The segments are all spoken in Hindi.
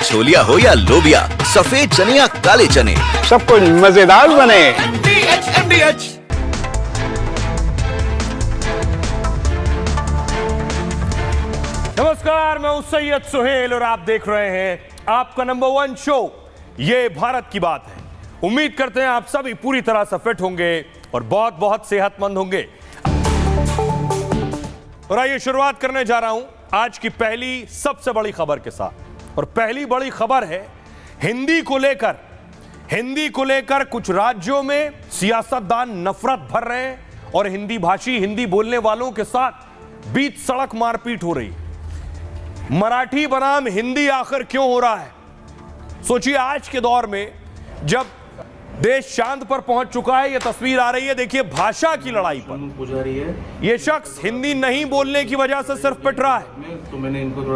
छोलिया हो या लोबिया, सफेद चने या काले चने, सब कुछ मजेदार बने। नमस्कार, मैं हूं सैयद सुहेल और आप देख रहे हैं आपका नंबर 1 शो ये भारत की बात है। उम्मीद करते हैं आप सभी पूरी तरह से फिट होंगे और बहुत बहुत सेहतमंद होंगे। और आइए शुरुआत करने जा रहा हूं आज की पहली सबसे बड़ी खबर के साथ। और पहली बड़ी खबर है हिंदी को लेकर कुछ राज्यों में सियासतदान नफरत भर रहे हैं और हिंदी भाषी, हिंदी बोलने वालों के साथ बीच सड़क मारपीट हो रही है। मराठी बनाम हिंदी आखिर क्यों हो रहा है? सोचिए, आज के दौर में जब देश चांद पर पहुंच चुका है, यह तस्वीर आ रही है, देखिए भाषा की लड़ाई पर। यह शख्स हिंदी नहीं बोलने की वजह से सिर्फ पिट रहा है।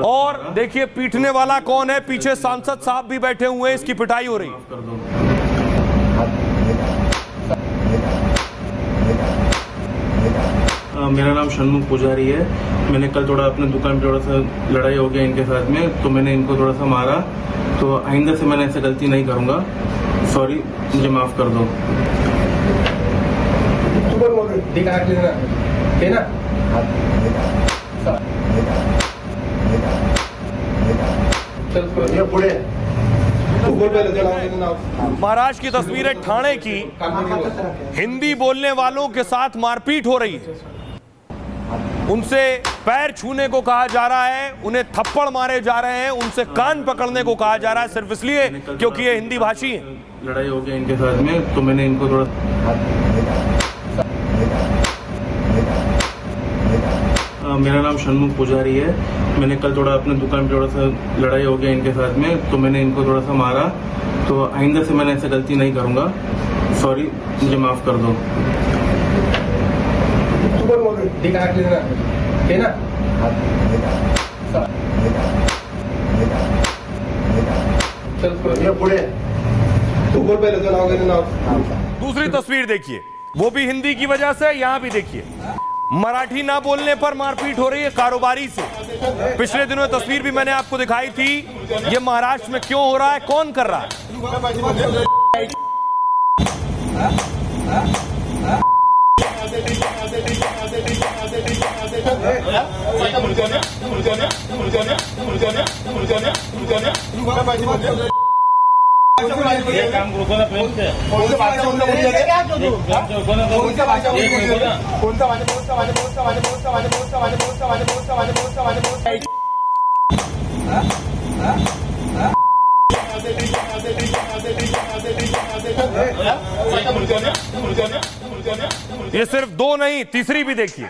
और देखिए पीटने वाला कौन है, पीछे सांसद साहब भी बैठे हुए हैं, इसकी पिटाई हो रही है। मेरा नाम षणमुख पुजारी है। मैंने कल थोड़ा अपने दुकान पे थोड़ा सा लड़ाई हो गया इनके साथ में, तो मैंने इनको थोड़ा सा मारा। तो आइंदा से मैंने ऐसे गलती नहीं करूंगा। सॉरी, मुझे माफ कर दो। महाराष्ट्र की तस्वीरें ठाणे की, हिंदी बोलने वालों के साथ मारपीट हो रही है। उनसे पैर छूने को कहा जा रहा है, उन्हें थप्पड़ मारे जा रहे हैं, उनसे कान पकड़ने को कहा जा रहा है, सिर्फ इसलिए क्योंकि ये हिंदी भाषी हैं। लड़ाई हो गया इनके साथ में, तो मैंने इनको थोड़ा मेरा नाम षणमुख पुजारी है। मैंने कल थोड़ा अपने दुकान पे थोड़ा सा लड़ाई हो गया इनके साथ में, तो मैंने इनको थोड़ा सा मारा। तो आइंदा से मैंने ऐसे गलती नहीं करूंगा। सॉरी, मुझे माफ कर दो। दूसरी तस्वीर देखिए, वो भी हिंदी की वजह से। यहां भी देखिए, मराठी ना बोलने पर मारपीट हो रही है कारोबारी से। पिछले दिनों तस्वीर भी मैंने आपको दिखाई थी। ये महाराष्ट्र में क्यों हो रहा है, कौन कर रहा है? ये सिर्फ दो नहीं, तीसरी भी देखिए।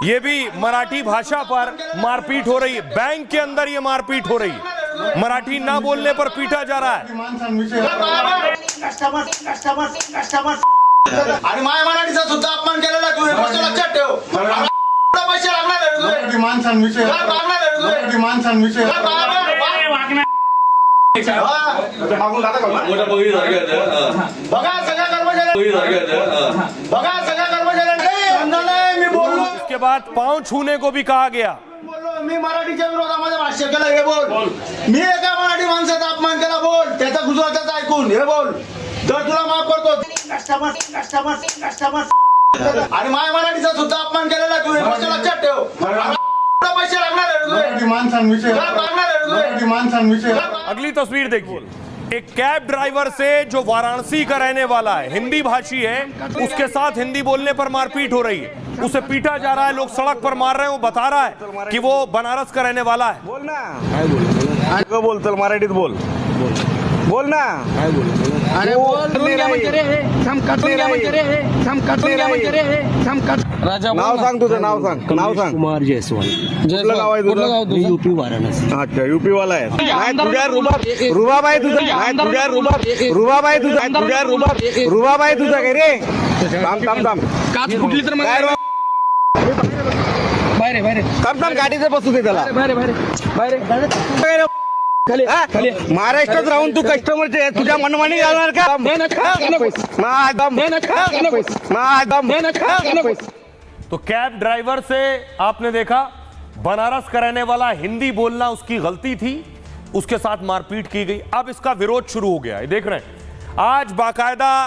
ये भी मराठी भाषा पर मारपीट हो रही है। बैंक के अंदर ये मारपीट हो रही है, मराठी ना बोलने पर पीटा जा रहा है। आणि माय मराठीचा सुद्धा अपमान केलेला तू, हे गोष्ट लक्षात ठेव। पैसे लागणार आहे तुझे, माणसांविषयी बघा सगळ्या कर्मचाऱ्यांनी, मी बोललो। इसके बाद पांव छूने को भी कहा गया। मी मराठीच्या विरोधामध्ये भाष्य केलं, हे बोल। मी एका मराठी माणसाचा अपमान केला, बोल। त्याचा गुजराताचा ऐकून हे बोल, तर तुला माफ करतो। आणि माय मराठीचा सुद्धा अपमान केलेला तू, हे गोष्ट लक्षात ठेव। पैसे लागणार आहे तुझे। अगली तस्वीर देखिए, एक कैब ड्राइवर से जो वाराणसी का रहने वाला है, हिंदी भाषी है, उसके साथ हिंदी बोलने पर मारपीट हो रही है। उसे पीटा जा रहा है, लोग सड़क पर मार रहे हैं। वो बता रहा है कि वो बनारस का रहने वाला है। बोल ना, बोल चल, मराठीत बोल ना। अरे नाव सांग तुझं, नाव सांग। कुमार जायसवाल। कुठलं गाव आहे तुझं? यूपी वाराणसी। अच्छा, यूपी वाला आहे। नाही तुझ्या रुबाब आहे तुझं, नाही तुझ्या रुबाब आहे तुझं, तुझ्या रुबाब आहे तुझा काय रे? थांब काच फुटली तर काय बाहेर थांब गाडीचं बसू दे त्याला। बाहेर महाराष्ट्रात राहून तू कस्टमरचे तुझ्या मनमानी घालणार का? तो कैब ड्राइवर से आपने देखा, बनारस का रहने वाला, हिंदी बोलना उसकी गलती थी। उसके साथ मारपीट की गई। अब इसका विरोध शुरू हो गया है, देख रहे हैं आज बाकायदा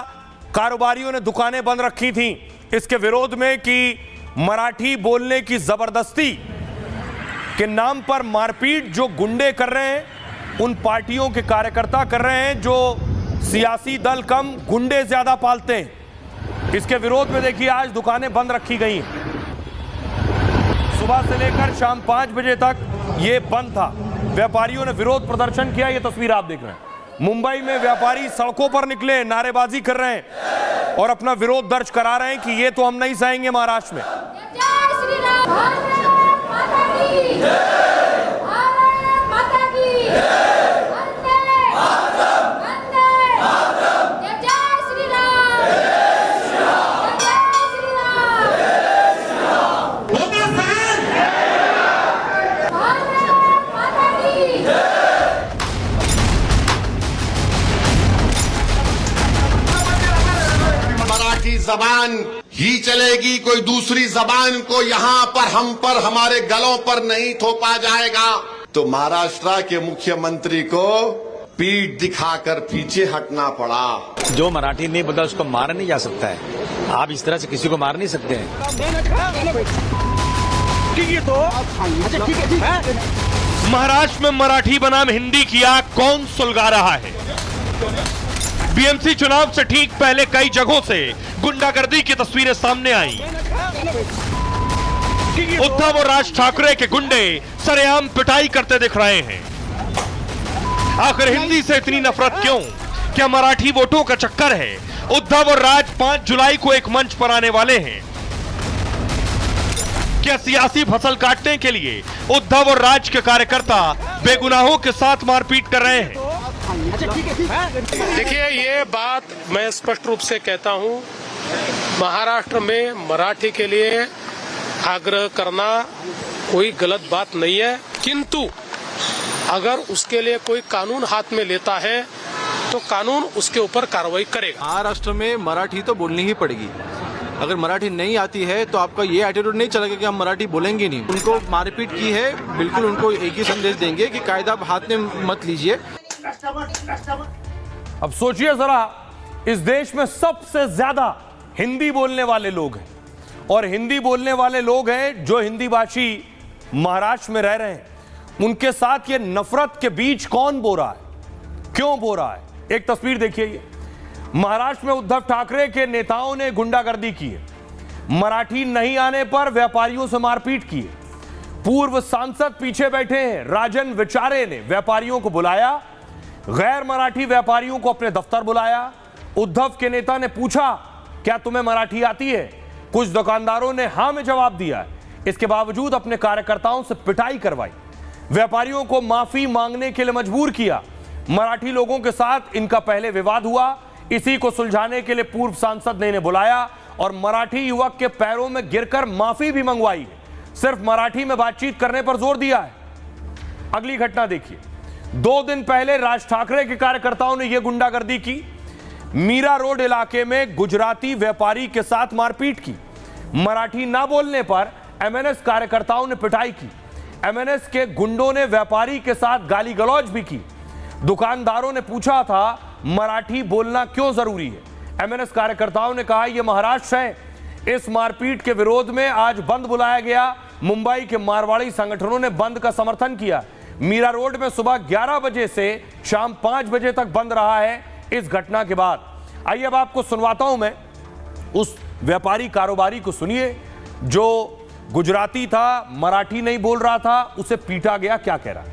कारोबारियों ने दुकानें बंद रखी थी इसके विरोध में कि मराठी बोलने की जबरदस्ती के नाम पर मारपीट जो गुंडे कर रहे हैं, उन पार्टियों के कार्यकर्ता कर रहे हैं जो सियासी दल कम गुंडे ज्यादा पालते हैं। इसके विरोध में देखिए आज दुकानें बंद रखी गई हैं। सुबह से लेकर शाम 5 बजे तक ये बंद था। व्यापारियों ने विरोध प्रदर्शन किया। ये तस्वीर आप देख रहे हैं। मुंबई में व्यापारी सड़कों पर निकले, नारेबाजी कर रहे हैं और अपना विरोध दर्ज करा रहे हैं कि ये तो हम नहीं सहेंगे महाराष्ट्र में। जय श्री राम, भारत माता की जय, भारत माता की जय, वंदे मातरम, वंदे मातरम, जय श्री राम, जय श्री राम, जय श्री राम, जय श्री राम, भारत माता की जय। मराठी जबान ही चलेगी, कोई दूसरी जबान को यहाँ पर हमारे गलों पर नहीं थोपा जाएगा। तो महाराष्ट्र के मुख्यमंत्री को पीठ दिखाकर पीछे हटना पड़ा। जो मराठी नहीं बोलता उसको मारा नहीं जा सकता है। आप इस तरह से किसी को मार नहीं सकते हैं। महाराष्ट्र में मराठी बनाम हिंदी की आग कौन सुलगा रहा है? बीएमसी चुनाव से ठीक पहले कई जगहों से गुंडागर्दी की तस्वीरें सामने आई। उद्धव और राज ठाकरे के गुंडे सरेआम पिटाई करते दिख रहे हैं। आखिर हिंदी से इतनी नफरत क्यों? क्या मराठी वोटों का चक्कर है? उद्धव और राज 5 जुलाई को एक मंच पर आने वाले हैं। क्या सियासी फसल काटने के लिए उद्धव और राज के कार्यकर्ता बेगुनाहों के साथ मारपीट कर रहे हैं? देखिए, ये बात मैं स्पष्ट रूप से कहता हूं, महाराष्ट्र में मराठी के लिए आग्रह करना कोई गलत बात नहीं है, किंतु अगर उसके लिए कोई कानून हाथ में लेता है तो कानून उसके ऊपर कार्रवाई करेगा। महाराष्ट्र में मराठी तो बोलनी ही पड़ेगी। अगर मराठी नहीं आती है तो आपका ये एटीट्यूड नहीं चलेगा कि हम मराठी बोलेंगे नहीं। उनको मारपीट की है, बिल्कुल उनको एक ही संदेश देंगे कि कायदा आप हाथ में मत लीजिए। अब सोचिए जरा, इस देश में सबसे ज्यादा हिंदी बोलने वाले लोग हैं और हिंदी बोलने वाले लोग हैं जो हिंदी भाषी महाराष्ट्र में रह रहे हैं। उनके साथ ये नफरत के बीच कौन बो रहा है, क्यों बो रहा है? एक तस्वीर देखिए। ये महाराष्ट्र में उद्धव ठाकरे के नेताओं ने गुंडागर्दी की है। मराठी नहीं आने पर व्यापारियों से मारपीट की है। पूर्व सांसद पीछे बैठे हैं, राजन विचारे ने व्यापारियों को बुलाया, गैर मराठी व्यापारियों को अपने दफ्तर बुलाया। उद्धव के नेता ने पूछा, क्या तुम्हें मराठी आती है? कुछ दुकानदारों ने हां में जवाब दिया। इसके बावजूद अपने कार्यकर्ताओं से पिटाई करवाई, व्यापारियों को माफी मांगने के लिए मजबूर किया। मराठी लोगों के साथ इनका पहले विवाद हुआ, इसी को सुलझाने के लिए पूर्व सांसद ने इन्हें बुलाया और मराठी युवक के पैरों में गिरकर माफी भी मंगवाई है। सिर्फ मराठी में बातचीत करने पर जोर दिया है। अगली घटना देखिए। 2 दिन पहले राज ठाकरे के कार्यकर्ताओं ने यह गुंडागर्दी की। मीरा रोड इलाके में गुजराती व्यापारी के साथ मारपीट की। मराठी ना बोलने पर एमएनएस कार्यकर्ताओं ने पिटाई की। एमएनएस के गुंडों ने व्यापारी के साथ गाली गलौज भी की। दुकानदारों ने पूछा था मराठी बोलना क्यों जरूरी है। एमएनएस कार्यकर्ताओं ने कहा यह महाराष्ट्र है। इस मारपीट के विरोध में आज बंद बुलाया गया। मुंबई के मारवाड़ी संगठनों ने बंद का समर्थन किया। मीरा रोड में सुबह 11 बजे से शाम 5 बजे तक बंद रहा है इस घटना के बाद। आइए अब आपको सुनवाता हूं मैं उस व्यापारी कारोबारी को। सुनिए, जो गुजराती था, मराठी नहीं बोल रहा था, उसे पीटा गया। क्या कह रहा है?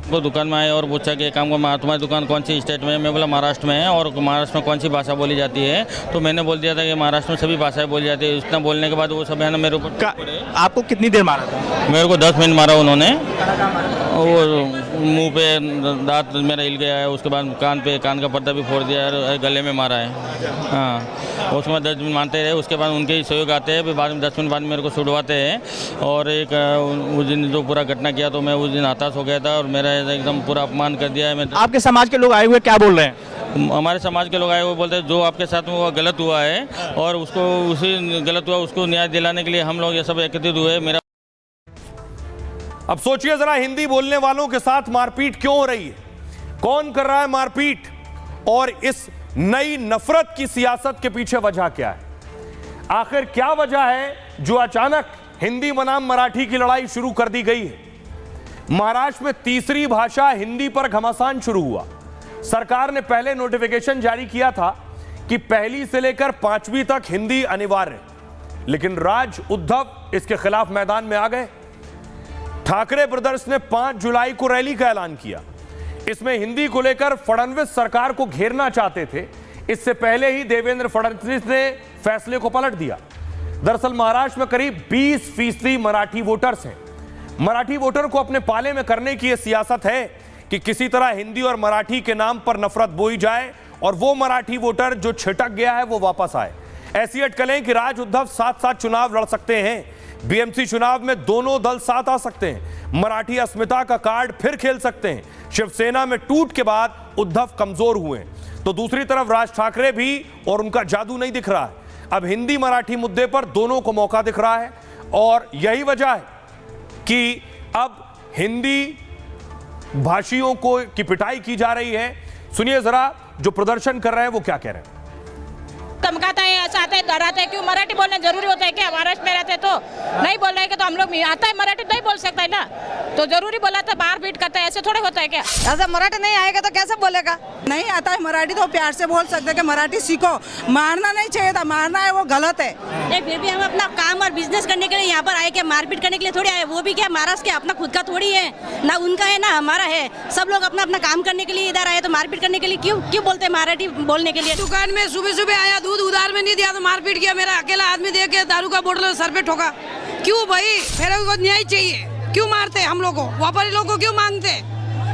वो दुकान में आए और पूछा कि काम को तुम्हारी दुकान कौन सी स्टेट में है? मैं बोला महाराष्ट्र में है। और महाराष्ट्र में कौन सी भाषा बोली जाती है? तो मैंने बोल दिया था कि महाराष्ट्र में सभी भाषाएं बोली जाती है। इतना बोलने के बाद वो सब है ना मेरे ऊपर। आपको कितनी देर मारा था? मेरे को 10 मिनट मारा उन्होंने। वो मुंह पे दांत मेरा हिल गया है, उसके बाद कान का पर्दा भी फोड़ दिया है, गले में मारा है। हाँ, उसके बाद 10 मिनट मानते रहे। उसके बाद उनके ही सहयोग आते हैं, फिर बाद में 10 मिनट बाद मेरे को छुड़वाते हैं। और एक उस दिन जो पूरा घटना किया तो मैं उस दिन हताश हो गया था और मेरा एकदम पूरा अपमान कर दिया है। मैं आपके समाज के लोग आए हुए क्या बोल रहे हैं? हमारे समाज के लोग आए हुए बोलते हैं जो आपके साथ में वो गलत हुआ है और उसको उसी गलत हुआ उसको न्याय दिलाने के लिए हम लोग ये सब एकत्रित हुए। मेरा अब सोचिए जरा, हिंदी बोलने वालों के साथ मारपीट क्यों हो रही है, कौन कर रहा है मारपीट, और इस नई नफरत की सियासत के पीछे वजह क्या है? आखिर क्या वजह है जो अचानक हिंदी बनाम मराठी की लड़ाई शुरू कर दी गई है? महाराष्ट्र में तीसरी भाषा हिंदी पर घमासान शुरू हुआ। सरकार ने पहले नोटिफिकेशन जारी किया था कि पहली से लेकर 5वीं तक हिंदी अनिवार्य, लेकिन राज उद्धव इसके खिलाफ मैदान में आ गए। ठाकरे ब्रदर्स ने 5 जुलाई को रैली का ऐलान किया। इसमें हिंदी को लेकर फडणवीस सरकार को घेरना चाहते थे। इससे पहले ही देवेंद्र फडणवीस ने फैसले को पलट दिया। दरअसल महाराष्ट्र में करीब 20% मराठी वोटर्स हैं। मराठी वोटर को अपने पाले में करने की यह सियासत है कि किसी तरह हिंदी और मराठी के नाम पर नफरत बोई जाए और वो मराठी वोटर जो छिटक गया है वो वापस आए। ऐसी अटकलें कि राज उद्धव साथ साथ चुनाव लड़ सकते हैं। बीएमसी चुनाव में दोनों दल साथ आ सकते हैं। मराठी अस्मिता का कार्ड फिर खेल सकते हैं। शिवसेना में टूट के बाद उद्धव कमजोर हुए, तो दूसरी तरफ राज ठाकरे भी, और उनका जादू नहीं दिख रहा है। अब हिंदी मराठी मुद्दे पर दोनों को मौका दिख रहा है, और यही वजह है कि अब हिंदी भाषियों को की पिटाई की जा रही है। सुनिए जरा, जो प्रदर्शन कर रहे हैं वो क्या कह रहे हैं। धमकाते हैं, ऐसा आते हैं, डराते हैं। क्यों मराठी बोलना जरूरी होता है क्या? महाराष्ट्र में रहते तो नहीं बोल रहे तो हम लोग आता है मराठी नहीं बोल सकता है ना, तो जरूरी बोला था, बाहर बीट करता है, ऐसे थोड़े होता है क्या? ऐसा मराठी नहीं आएगा तो कैसे बोलेगा? नहीं आता है मराठी तो प्यार से बोल सकते कि मराठी सीखो। मारना नहीं चाहिए था, मारना है वो गलत है। फिर भी हम अपना काम और बिजनेस करने के लिए यहाँ पर आए, क्या मारपीट करने के लिए थोड़ी आए? वो भी क्या महाराष्ट्र के अपना खुद का थोड़ी है ना, उनका है ना हमारा है। सब लोग अपना अपना काम करने के लिए इधर आए, तो मारपीट करने के लिए क्यों बोलते हैं मराठी बोलने के लिए? दुकान में सुबह सुबह आया, दूध उधार में नहीं दिया तो मारपीट किया। मेरा अकेला आदमी देख के दारू का बोतल सर पे ठोका। क्यों भाई? फिर उनको न्याय चाहिए। क्यों मारते हम लोग को? व्यापारी लोग को क्यों मांगते?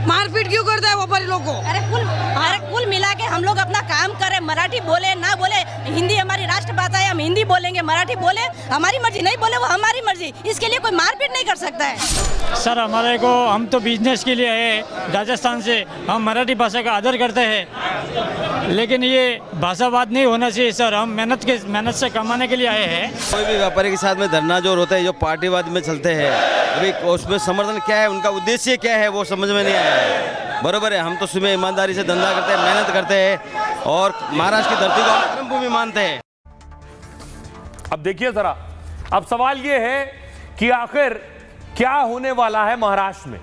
मारपीट क्यों करता है व्यापारी लोग को? अरे कुल मिला के हम लोग अपना काम करें, मराठी बोले ना बोले, हिंदी हमारी राष्ट्रभाषा है, हम हिंदी बोलेंगे, मराठी बोले हमारी मर्जी, नहीं बोले वो हमारी मर्जी। इसके लिए कोई मारपीट नहीं कर सकता है। सर हमारे को, हम तो बिजनेस के लिए है राजस्थान से, हम मराठी भाषा का आदर करते हैं, लेकिन ये भाषावाद नहीं होना चाहिए सर। हम मेहनत से कमाने के लिए आए हैं। कोई भी व्यापारी के साथ में धरना जो होता है, जो पार्टीवाद में चलते हैं, अभी उसमें समर्थन क्या है, उनका उद्देश्य क्या है, वो समझ में नहीं आया है। बरोबर है, हम तो सुबह ईमानदारी से धंधा करते हैं, मेहनत करते हैं और महाराष्ट्र की धरती को कर्म भूमि मानते हैं। अब देखिए जरा, अब सवाल यह है कि आखिर क्या होने वाला है महाराष्ट्र में?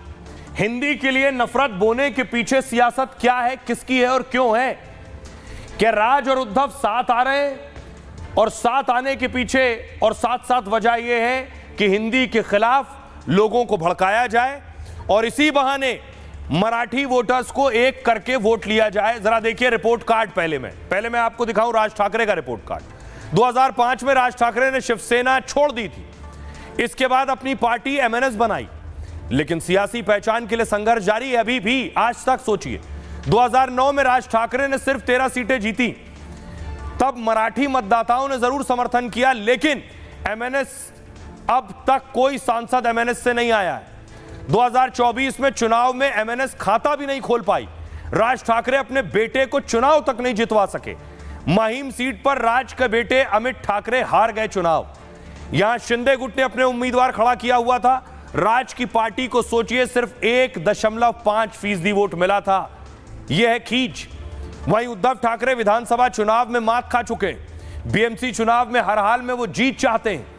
हिंदी के लिए नफरत बोने के पीछे सियासत क्या है, किसकी है और क्यों है? क्या राज और उद्धव साथ आ रहे हैं, और साथ आने के पीछे और साथ साथ वजह यह है कि हिंदी के खिलाफ लोगों को भड़काया जाए और इसी बहाने मराठी वोटर्स को एक करके वोट लिया जाए? जरा देखिए रिपोर्ट कार्ड। पहले मैं आपको दिखाऊं राज ठाकरे का रिपोर्ट कार्ड। 2005 में राज ठाकरे ने शिवसेना छोड़ दी थी। इसके बाद अपनी पार्टी एमएनएस बनाई, लेकिन सियासी पहचान के लिए संघर्ष जारी है अभी भी, आज तक। सोचिए, 2009 में राज ठाकरे ने सिर्फ 13 सीटें जीती। तब मराठी मतदाताओं ने जरूर समर्थन किया, लेकिन एमएनएस, अब तक कोई सांसद एमएनएस से नहीं आया है। 2024 में चुनाव में एमएनएस खाता भी नहीं खोल पाई। राज ठाकरे अपने बेटे को चुनाव तक नहीं जितवा सके। माहिम सीट पर राज के बेटे अमित ठाकरे हार गए चुनाव। यहां शिंदे गुट ने अपने उम्मीदवार खड़ा किया हुआ था। राज की पार्टी को सोचिए सिर्फ 1.5% वोट मिला था। यह है खींच। वहीं उद्धव ठाकरे विधानसभा चुनाव में मात खा चुके। बीएमसी चुनाव में हर हाल में वो जीत चाहते हैं।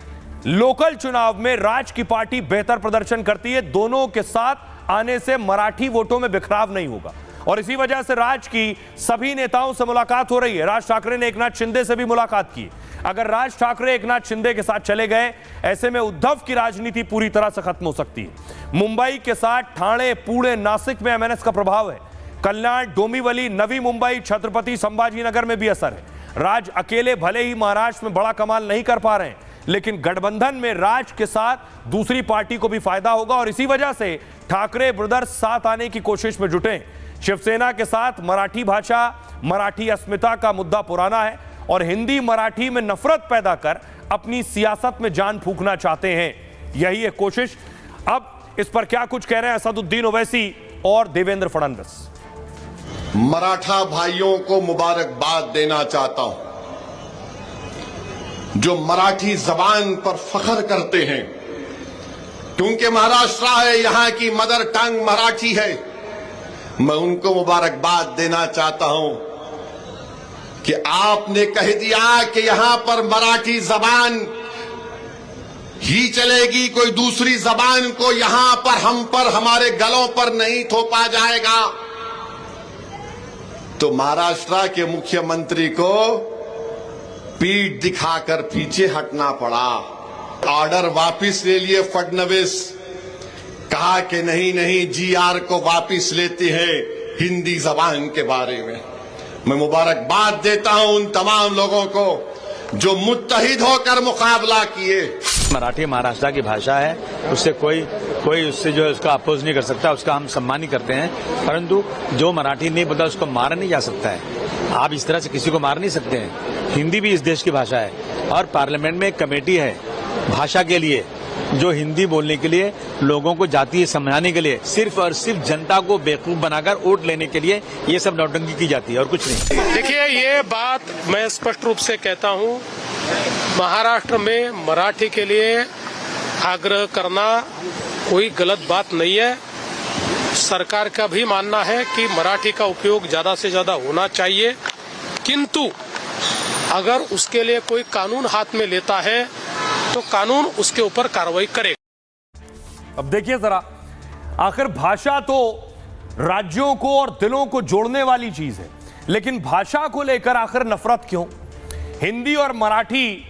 लोकल चुनाव में राज की पार्टी बेहतर प्रदर्शन करती है। दोनों के साथ आने से मराठी वोटों में बिखराव नहीं होगा, और इसी वजह से राज की सभी नेताओं से मुलाकात हो रही है। राज ठाकरे ने एकनाथ शिंदे से भी मुलाकात की। अगर राज ठाकरे एकनाथ शिंदे के साथ चले गए, ऐसे में उद्धव की राजनीति पूरी तरह से खत्म हो सकती है। मुंबई के साथ ठाणे, पुणे, नासिक में एमएनएस का प्रभाव है। कल्याण, डोंबिवली, नवी मुंबई, छत्रपति संभाजीनगर में भी असर है। राज अकेले भले ही महाराष्ट्र में बड़ा कमाल नहीं कर पा रहे हैं, लेकिन गठबंधन में राज के साथ दूसरी पार्टी को भी फायदा होगा, और इसी वजह से ठाकरे ब्रदर्स साथ आने की कोशिश में जुटे। शिवसेना के साथ मराठी भाषा, मराठी अस्मिता का मुद्दा पुराना है, और हिंदी मराठी में नफरत पैदा कर अपनी सियासत में जान फूंकना चाहते हैं। यही है कोशिश। अब इस पर क्या कुछ कह रहे हैं असदुद्दीन ओवैसी और देवेंद्र फडणवीस। मराठा भाइयों को मुबारकबाद देना चाहता हूं, जो मराठी जबान पर फख्र करते हैं, क्योंकि महाराष्ट्र है, यहाँ की मदर टंग मराठी है। मैं उनको मुबारकबाद देना चाहता हूं कि आपने कह दिया कि यहां पर मराठी जबान ही चलेगी, कोई दूसरी जबान को यहां पर हम पर हमारे गलों पर नहीं थोपा जाएगा। तो महाराष्ट्र के मुख्यमंत्री को पीठ दिखाकर पीछे हटना पड़ा। ऑर्डर वापस ले लिए फडणवीस, कहा कि नहीं जीआर को वापस लेते हैं हिंदी जबान के बारे में। मैं मुबारकबाद देता हूं उन तमाम लोगों को जो मुत्तहिद होकर मुकाबला किए। मराठी महाराष्ट्र की भाषा है, उससे कोई उससे जो है उसका अपोज नहीं कर सकता, उसका हम सम्मान ही करते हैं। परंतु जो मराठी नहीं बोलता उसको मारा नहीं जा सकता है। आप इस तरह से किसी को मार नहीं सकते हैं। हिंदी भी इस देश की भाषा है और पार्लियामेंट में एक कमेटी है भाषा के लिए, जो हिंदी बोलने के लिए, लोगों को जातीय समझाने के लिए, सिर्फ और सिर्फ जनता को बेवकूफ बनाकर वोट लेने के लिए ये सब नौटंकी की जाती है और कुछ नहीं। देखिए, ये बात मैं स्पष्ट रूप से कहता हूं, महाराष्ट्र में मराठी के लिए आग्रह करना कोई गलत बात नहीं है। सरकार का भी मानना है कि मराठी का उपयोग ज्यादा से ज्यादा होना चाहिए, किंतु अगर उसके लिए कोई कानून हाथ में लेता है तो कानून उसके ऊपर कार्रवाई करेगा। अब देखिए जरा, आखिर भाषा तो राज्यों को और दिलों को जोड़ने वाली चीज है, लेकिन भाषा को लेकर आखिर नफरत क्यों? हिंदी और मराठी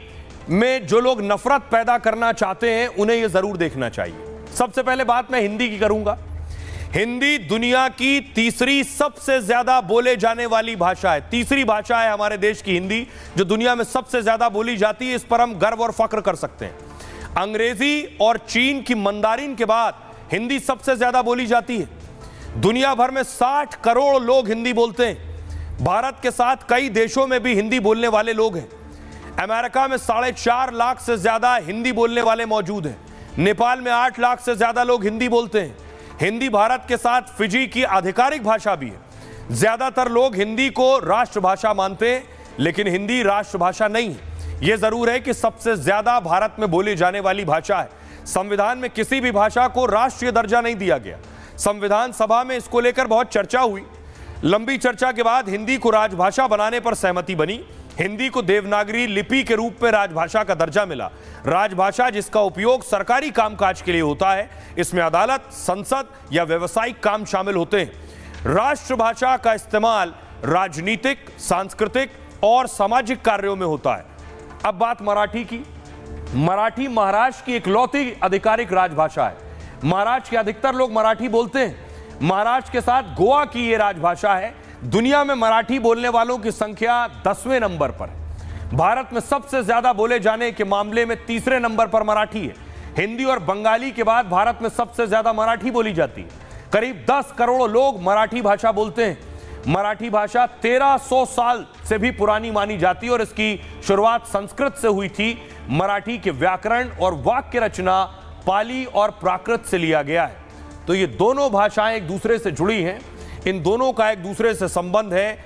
में जो लोग नफरत पैदा करना चाहते हैं उन्हें यह जरूर देखना चाहिए। सबसे पहले बात मैं हिंदी की करूंगा। हिंदी दुनिया की तीसरी सबसे ज्यादा बोले जाने वाली भाषा है। तीसरी भाषा है हमारे देश की हिंदी, जो दुनिया में सबसे ज्यादा बोली जाती है। इस पर हम गर्व और फख्र कर सकते हैं। अंग्रेजी और चीन की मंदारिन के बाद हिंदी सबसे ज्यादा बोली जाती है। दुनिया भर में 60 करोड़ लोग हिंदी बोलते हैं। भारत के साथ कई देशों में भी हिंदी बोलने वाले लोग हैं। अमेरिका में 4.5 लाख से ज्यादा हिंदी बोलने वाले मौजूद हैं। नेपाल में 8 लाख से ज्यादा लोग हिंदी बोलते हैं। हिंदी भारत के साथ फिजी की आधिकारिक भाषा भी है। ज्यादातर लोग हिंदी को राष्ट्रभाषा मानते हैं, लेकिन हिंदी राष्ट्रभाषा नहीं है। यह जरूर है कि सबसे ज्यादा भारत में बोली जाने वाली भाषा है। संविधान में किसी भी भाषा को राष्ट्रीय दर्जा नहीं दिया गया। संविधान सभा में इसको लेकर बहुत चर्चा हुई। लंबी चर्चा के बाद हिंदी को राजभाषा बनाने पर सहमति बनी। हिंदी को देवनागरी लिपि के रूप में राजभाषा का दर्जा मिला। राजभाषा जिसका उपयोग सरकारी कामकाज के लिए होता है, इसमें अदालत, संसद या व्यवसायिक काम शामिल होते हैं। राष्ट्रभाषा का इस्तेमाल राजनीतिक, सांस्कृतिक और सामाजिक कार्यों में होता है। अब बात मराठी की। मराठी महाराष्ट्र की इकलौती आधिकारिक राजभाषा है। महाराष्ट्र के अधिकतर लोग मराठी बोलते हैं। महाराष्ट्र के साथ गोवा की यह राजभाषा है। दुनिया में मराठी बोलने वालों की संख्या 10वें नंबर पर है। भारत में सबसे ज्यादा बोले जाने के मामले में तीसरे नंबर पर मराठी है। हिंदी और बंगाली के बाद भारत में सबसे ज्यादा मराठी बोली जाती है। करीब 10 करोड़ लोग मराठी भाषा बोलते हैं। मराठी भाषा 1300 साल से भी पुरानी मानी जाती है और इसकी शुरुआत संस्कृत से हुई थी। मराठी के व्याकरण और वाक्य रचना पाली और प्राकृत से लिया गया है। तो ये दोनों भाषाएं एक दूसरे से जुड़ी हैं। इन दोनों का एक दूसरे से संबंध है।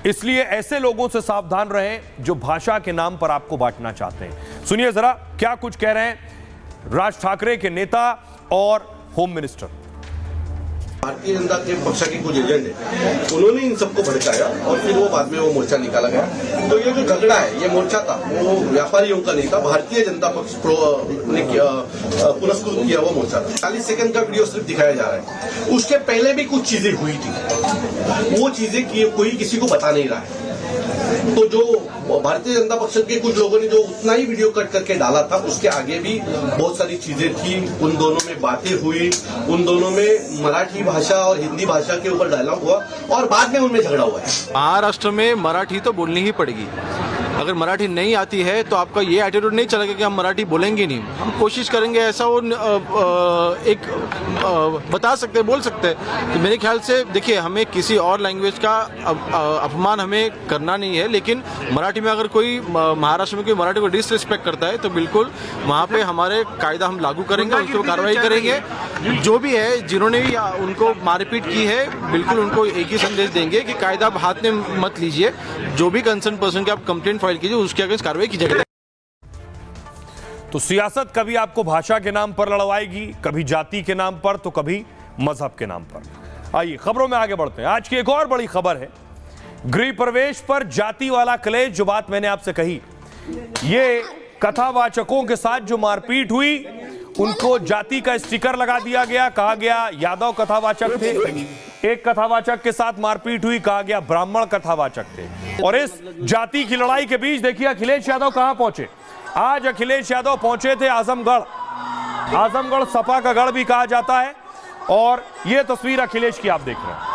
इसलिए ऐसे लोगों से सावधान रहें जो भाषा के नाम पर आपको बांटना चाहते हैं। सुनिए जरा क्या कुछ कह रहे हैं राज ठाकरे के नेता और होम मिनिस्टर। भारतीय जनता के पक्ष के कुछ एजेंट है, उन्होंने इन सबको भड़काया और फिर वो बाद में वो मोर्चा निकाला गया। तो ये जो झगड़ा है, ये मोर्चा था, वो व्यापारियों का नहीं था, भारतीय जनता पक्ष ने पुरस्कृत किया वो मोर्चा था। 40 सेकंड का वीडियो सिर्फ दिखाया जा रहा है। उसके पहले भी कुछ चीजें हुई थी, वो चीजें कोई किसी को बता नहीं रहा है। तो जो भारतीय जनता पक्ष के कुछ लोगों ने जो उतना ही वीडियो कट करके डाला था, उसके आगे भी बहुत सारी चीजें थी। उन दोनों में बातें हुई, उन दोनों में मराठी भाषा और हिंदी भाषा के ऊपर डायलॉग हुआ और बाद में उनमें झगड़ा हुआ है। महाराष्ट्र में मराठी तो बोलनी ही पड़ेगी। अगर मराठी नहीं आती है तो आपका ये एटीट्यूड नहीं चलेगा कि हम मराठी बोलेंगे नहीं। हम कोशिश करेंगे ऐसा वो बता सकते हैं, बोल सकते हैं। तो मेरे ख्याल से देखिए, हमें किसी और लैंग्वेज का अपमान हमें करना नहीं है, लेकिन मराठी में अगर कोई महाराष्ट्र में कोई मराठी को डिसरिस्पेक्ट करता है तो बिल्कुल वहाँ पे हमारे कायदा हम लागू करेंगे, उसके ऊपर कार्रवाई करेंगे। जो भी है, जिन्होंने भी उनको मारपीट की है, बिल्कुल उनको एक ही संदेश देंगे कि कायदा आप हाथ में मत लीजिए। जो भी कंसर्न पर्सन की आप कंप्लेंट फाइल कीजिए, उसके अगेंस्ट कार्रवाई की जाएगी। तो सियासत कभी आपको भाषा के नाम पर लड़वाएगी, कभी जाति के नाम पर, तो कभी मजहब के नाम पर। आइए खबरों में आगे बढ़ते हैं। आज की एक और बड़ी खबर है, गृह प्रवेश पर जाति वाला क्लेश। जो बात मैंने आपसे कही, ये कथावाचकों के साथ जो मारपीट हुई, उनको जाति का स्टिकर लगा दिया गया, कहा गया यादव कथावाचक थे। एक कथावाचक के साथ मारपीट हुई, कहा गया ब्राह्मण कथावाचक थे। और इस जाति की लड़ाई के बीच देखिए अखिलेश यादव कहां पहुंचे। आज अखिलेश यादव पहुंचे थे आजमगढ़। आजमगढ़ सपा का गढ़ भी कहा जाता है। और यह तस्वीर अखिलेश की आप देख रहे हैं।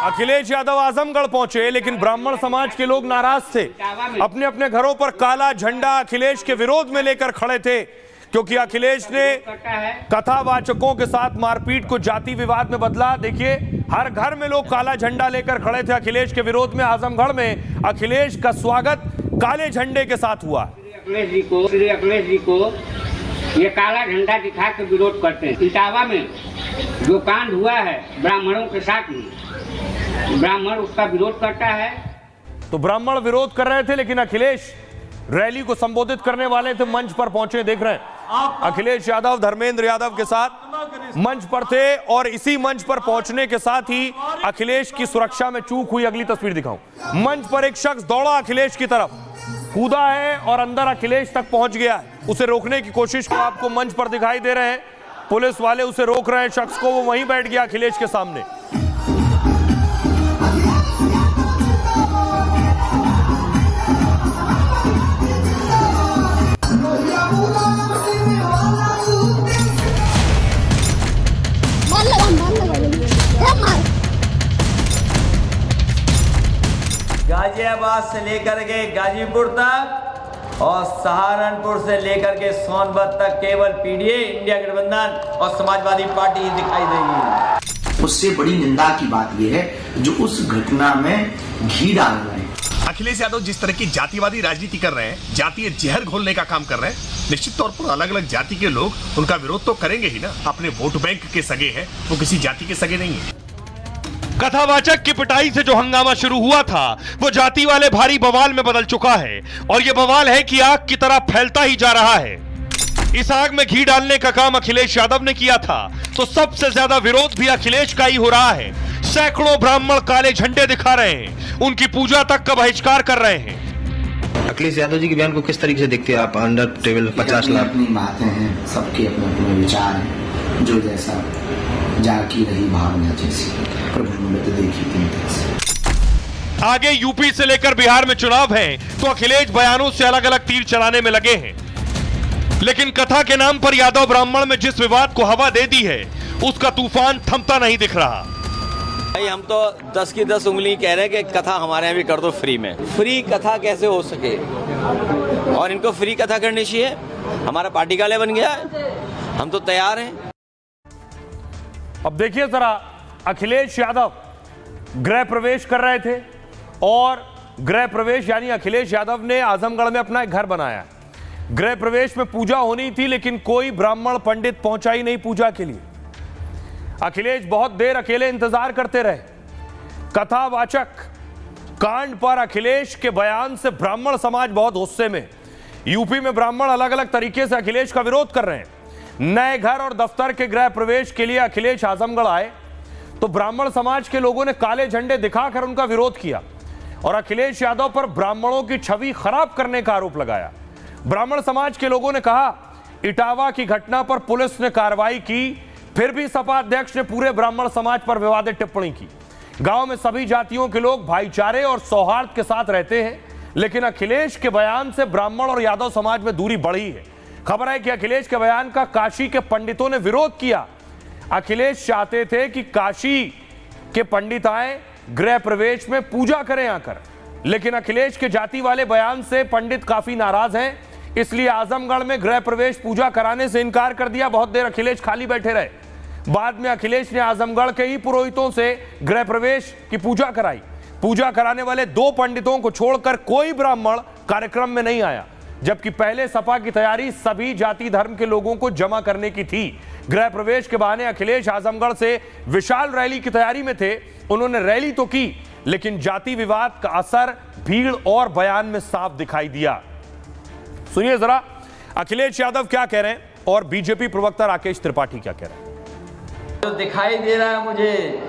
अखिलेश यादव आजमगढ़ पहुंचे, लेकिन ब्राह्मण समाज के लोग नाराज थे। अपने अपने घरों पर काला झंडा अखिलेश के विरोध में लेकर खड़े थे, क्योंकि अखिलेश ने कथावाचकों के साथ मारपीट को जाति विवाद में बदला। देखिए हर घर में लोग काला झंडा लेकर खड़े थे अखिलेश के विरोध में। आजमगढ़ में अखिलेश का स्वागत काले झंडे के साथ हुआ। अखिलेश जी को ये काला झंडा दिखा के विरोध करते हैं। इटावा में जो कांड हुआ है ब्राह्मणों के साथ में, ब्राह्मण उसका विरोध करता है। तो ब्राह्मण विरोध कर रहे थे, लेकिन अखिलेश रैली को संबोधित करने वाले थे, मंच पर पहुंचे। देख रहे हैं अखिलेश यादव धर्मेंद्र यादव के साथ मंच पर थे। और इसी मंच पर पहुंचने के साथ ही अखिलेश की सुरक्षा में चूक हुई। अगली तस्वीर दिखाऊं। मंच पर एक शख्स दौड़ा अखिलेश की तरफ, कूदा है और अंदर अखिलेश तक पहुंच गया है। उसे रोकने की कोशिश को आपको मंच पर दिखाई दे रहे हैं। पुलिस वाले उसे रोक रहे हैं शख्स को, वो वहीं बैठ गया अखिलेश के सामने। गाजियाबाद से लेकर के गाजीपुर तक और सहारनपुर से लेकर के सोनभद्र तक केवल पीडीए, इंडिया गठबंधन और समाजवादी पार्टी दिखाई देगी। उससे बड़ी निंदा की बात यह है जो उस घटना में घी डाल रहे हैं। अखिलेश यादव जिस तरह की जातिवादी राजनीति कर रहे हैं, जातीय जहर घोलने का काम कर रहे हैं, निश्चित तौर पर अलग अलग जाति के लोग उनका विरोध तो करेंगे ही ना। अपने वोट बैंक के सगे हैं, वो किसी जाति के सगे नहीं है। कथावाचक की पिटाई से जो हंगामा शुरू हुआ था, वो जाति वाले भारी बवाल में बदल चुका है। और ये बवाल है कि आग की तरह फैलता ही जा रहा है। इस आग में घी डालने का काम अखिलेश यादव ने किया था, तो सबसे ज्यादा विरोध भी अखिलेश का ही हो रहा है। सैकड़ों ब्राह्मण काले झंडे दिखा रहे हैं, उनकी पूजा तक का बहिष्कार कर रहे हैं। अखिलेश यादव जी के बयान को किस तरीके से देखते हैं आप? अंडर टेबल 50 लाख अपनी बातें हैं, सबके अपने अपने विचार हैं। जो जैसा जाकी रही भावना जैसी प्रभु ने तो देखी थी। आगे यूपी से लेकर बिहार में चुनाव है, तो अखिलेश बयानों से अलग अलग तीर चलाने में लगे हैं। लेकिन कथा के नाम पर यादव ब्राह्मण में जिस विवाद को हवा दे दी है, उसका तूफान थमता नहीं दिख रहा। भाई हम तो 10 की 10 उंगली कह रहे हैं कि कथा हमारे यहाँ भी कर दो फ्री में। फ्री कथा कैसे हो सके? और इनको फ्री कथा करनी चाहिए। हमारा पार्टी का बन गया है, हम तो तैयार हैं। अब देखिए जरा, अखिलेश यादव गृह प्रवेश कर रहे थे और गृह प्रवेश यानी अखिलेश यादव ने आजमगढ़ में अपना एक घर बनाया। गृह प्रवेश में पूजा होनी थी, लेकिन कोई ब्राह्मण पंडित पहुंचा ही नहीं पूजा के लिए। अखिलेश बहुत देर अकेले इंतजार करते रहे। कथावाचक कांड पर अखिलेश के बयान से ब्राह्मण समाज बहुत गुस्से में। यूपी में ब्राह्मण अलग अलग तरीके से अखिलेश का विरोध कर रहे हैं। नए घर और दफ्तर के गृह प्रवेश के लिए अखिलेश आजमगढ़ आए, तो ब्राह्मण समाज के लोगों ने काले झंडे दिखाकर उनका विरोध किया और अखिलेश यादव पर ब्राह्मणों की छवि खराब करने का आरोप लगाया। ब्राह्मण समाज के लोगों ने कहा, इटावा की घटना पर पुलिस ने कार्रवाई की, फिर भी सपा अध्यक्ष ने पूरे ब्राह्मण समाज पर विवादित टिप्पणी की। गांव में सभी जातियों के लोग भाईचारे और सौहार्द के साथ रहते हैं, लेकिन अखिलेश के बयान से ब्राह्मण और यादव समाज में दूरी बढ़ी है। खबर है कि अखिलेश के बयान का काशी के पंडितों ने विरोध किया। अखिलेश चाहते थे कि काशी के पंडित आए, गृह प्रवेश में पूजा करें आकर, लेकिन अखिलेश के जाति वाले बयान से पंडित काफी नाराज हैं, इसलिए आजमगढ़ में गृह प्रवेश पूजा कराने से इनकार कर दिया। बहुत देर अखिलेश खाली बैठे रहे। बाद में अखिलेश ने आजमगढ़ के ही पुरोहितों से गृह प्रवेश की पूजा कराई। पूजा कराने वाले 2 पंडितों को छोड़कर कोई ब्राह्मण कार्यक्रम में नहीं आया, जबकि पहले सपा की तैयारी सभी जाति धर्म के लोगों को जमा करने की थी। गृह प्रवेश के बहाने अखिलेश आजमगढ़ से विशाल रैली की तैयारी में थे। उन्होंने रैली तो की, लेकिन जाति विवाद का असर भीड़ और बयान में साफ दिखाई दिया। सुनिए जरा अखिलेश यादव क्या कह रहे हैं और बीजेपी प्रवक्ता राकेश त्रिपाठी क्या कह रहे हैं। जो दिखाई दे रहा है मुझे,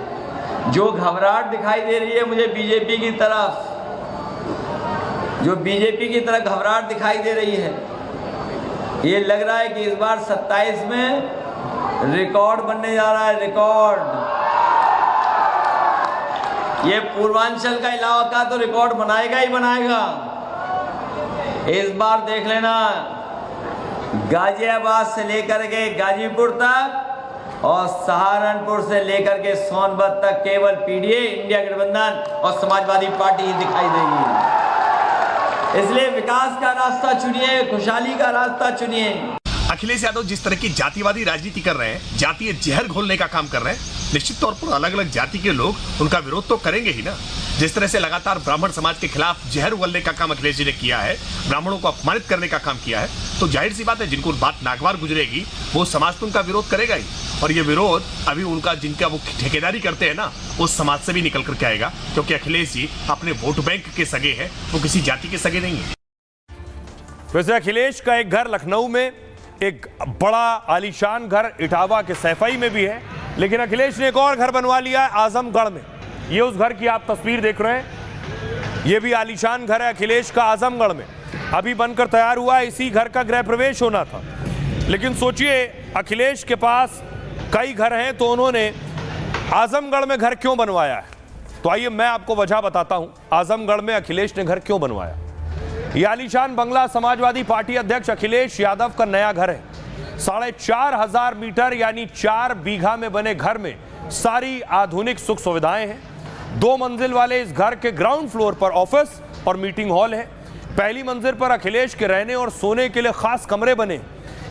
जो घबराहट दिखाई दे रही है मुझे बीजेपी की तरफ, जो बीजेपी की तरफ घबराहट दिखाई दे रही है, ये लग रहा है कि इस बार 27 में रिकॉर्ड बनने जा रहा है, रिकॉर्ड। ये पूर्वांचल का इलाका तो रिकॉर्ड बनाएगा ही बनाएगा। इस बार देख लेना, गाजियाबाद से लेकर के गाजीपुर तक और सहारनपुर से लेकर के सोनभद्र तक केवल पीडीए, इंडिया गठबंधन और समाजवादी पार्टी ही दिखाई देगी। इसलिए विकास का रास्ता चुनिए, खुशहाली का रास्ता चुनिए। अखिलेश यादव जिस तरह की जातिवादी राजनीति कर रहे हैं, जातीय जहर घोलने का काम कर रहे हैं, निश्चित तौर पर अलग अलग जाति के लोग उनका विरोध तो करेंगे ही ना। जिस तरह से लगातार ब्राह्मण समाज के खिलाफ जहर उगलने का काम अखिलेश जी ने किया है, ब्राह्मणों को अपमानित करने का काम किया है, तो जाहिर सी बात है जिनको बात नागवार गुजरेगी वो समाज तो उनका विरोध करेगा ही। और ये विरोध अभी उनका जिनका वो ठेकेदारी करते हैं ना, उस समाज से भी निकल करके आएगा, क्योंकि अखिलेश जी अपने वोट बैंक के सगे हैं, वो किसी जाति के सगे नहीं है। वैसे अखिलेश का एक घर लखनऊ में, एक बड़ा आलीशान घर इटावा के सैफई में भी है, लेकिन अखिलेश ने एक और घर बनवा लिया है आजमगढ़ में। ये उस घर की आप तस्वीर देख रहे हैं, ये भी आलीशान घर है अखिलेश का आजमगढ़ में, अभी बनकर तैयार हुआ है। इसी घर का गृह प्रवेश होना था, लेकिन सोचिए अखिलेश के पास कई घर हैं तो उन्होंने आजमगढ़ में घर क्यों बनवाया है। तो आइए मैं आपको वजह बताता हूं आजमगढ़ में अखिलेश ने घर क्यों बनवाया। यह आलीशान बंगला समाजवादी पार्टी अध्यक्ष अखिलेश यादव का नया घर है। 4,500 मीटर यानी 4 बीघा में बने घर में सारी आधुनिक सुख सुविधाएं हैं। 2 मंजिल वाले इस घर के ग्राउंड फ्लोर पर ऑफिस और मीटिंग हॉल है। पहली मंजिल पर अखिलेश के रहने और सोने के लिए खास कमरे बने।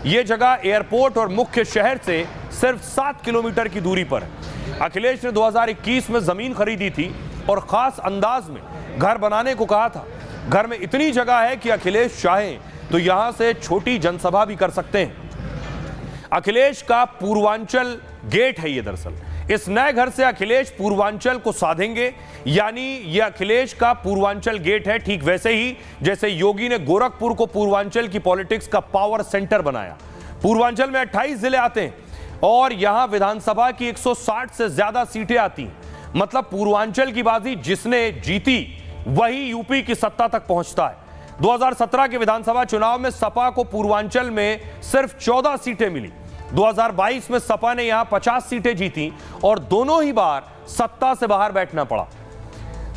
ये जगह एयरपोर्ट और मुख्य शहर से सिर्फ 7 किलोमीटर की दूरी पर है। अखिलेश ने 2021 में जमीन खरीदी थी और खास अंदाज में घर बनाने को कहा था। घर में इतनी जगह है कि अखिलेश चाहें तो यहां से छोटी जनसभा भी कर सकते हैं। अखिलेश का पूर्वांचल गेट है ये। दरअसल इस नए घर से अखिलेश पूर्वांचल को साधेंगे, यानी ये अखिलेश का पूर्वांचल गेट है, ठीक वैसे ही जैसे योगी ने गोरखपुर को पूर्वांचल की पॉलिटिक्स का पावर सेंटर बनाया। पूर्वांचल में 28 जिले आते हैं और यहां विधानसभा की 160 से ज्यादा सीटें आती। मतलब पूर्वांचल की बाजी जिसने जीती वही यूपी की सत्ता तक पहुंचता है। 2017 के विधानसभा चुनाव में सपा को पूर्वांचल में सिर्फ 14 सीटें मिली। 2022 में सपा ने यहां 50 सीटें जीती और दोनों ही बार सत्ता से बाहर बैठना पड़ा।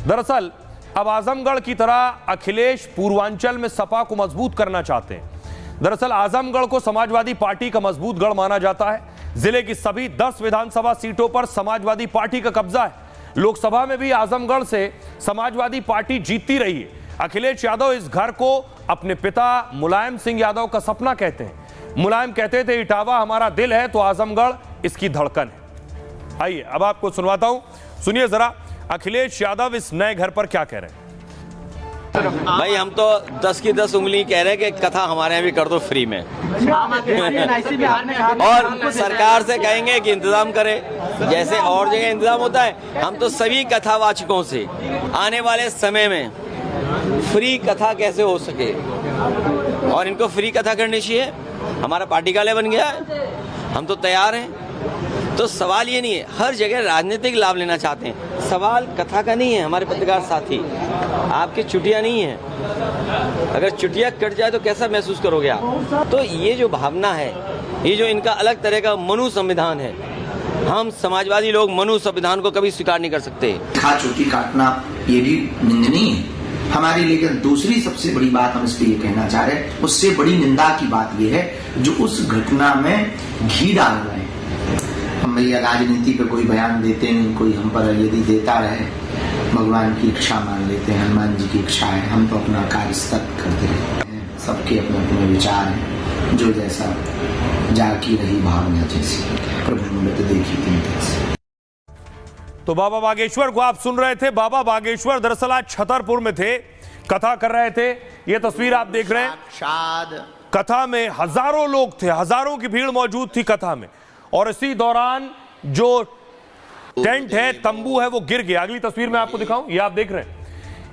दरअसल अब आजमगढ़ की तरह अखिलेश पूर्वांचल में सपा को मजबूत करना चाहते हैं। दरअसल आजमगढ़ को समाजवादी पार्टी का मजबूत गढ़ माना जाता है। जिले की सभी 10 विधानसभा सीटों पर समाजवादी पार्टी का कब्जा है। लोकसभा में भी आजमगढ़ से समाजवादी पार्टी जीतती रही है। अखिलेश यादव इस घर को अपने पिता मुलायम सिंह यादव का सपना कहते हैं। मुलायम कहते थे इटावा हमारा दिल है तो आजमगढ़ इसकी धड़कन है। आइए अब आपको सुनवाता हूं, सुनिए जरा अखिलेश यादव इस नए घर पर क्या कह रहे हैं। भाई हम तो 10 की 10 उंगली कह रहे हैं कि कथा हमारे यहाँ भी कर दो फ्री में और सरकार से कहेंगे कि इंतजाम करे जैसे और जगह इंतजाम होता है। हम तो सभी कथावाचकों से आने वाले समय में फ्री कथा कैसे हो सके और इनको फ्री कथा करनी चाहिए। हमारा पार्टी कार्यालय बन गया है, हम तो तैयार हैं। तो सवाल ये नहीं है, हर जगह राजनीतिक लाभ लेना चाहते हैं। सवाल कथा का नहीं है हमारे पत्रकार साथी, आपकी छुट्टियां नहीं है। अगर छुट्टियां कट जाए तो कैसा महसूस करोगे आप। तो ये जो भावना है, ये जो इनका अलग तरह का मनु संविधान है, हम समाजवादी लोग मनु संविधान को कभी स्वीकार नहीं कर सकते। चोटी काटना ये भी निंदनीय है हमारे लिए। लेकिन दूसरी सबसे बड़ी बात हम इस पे ये कहना चाह रहे हैं, उससे बड़ी निंदा की बात ये है जो उस घटना में घी डाल रहे हैं। हम भैया राजनीति पे कोई बयान देते नहीं, कोई हम पर यदि देता रहे, भगवान की इच्छा मान लेते हैं, हनुमान जी की इच्छा है, हम तो अपना कार्य सतत करते रहते हैं। सबके अपने अपने विचार हैं। जो जैसा जाकी रही भावना जैसी, प्रभु मूरत देखी तीन तैसी। तो बाबा बागेश्वर को आप सुन रहे थे। बाबा बागेश्वर दरअसल आज छतरपुर में थे, कथा कर रहे थे। ये तस्वीर आप देख रहे हैं। कथा में हजारों लोग थे, हजारों की भीड़ मौजूद थी कथा में, और इसी दौरान जो टेंट है, तंबू है, वो गिर गया। अगली तस्वीर में आपको दिखाऊं, ये आप देख रहे हैं।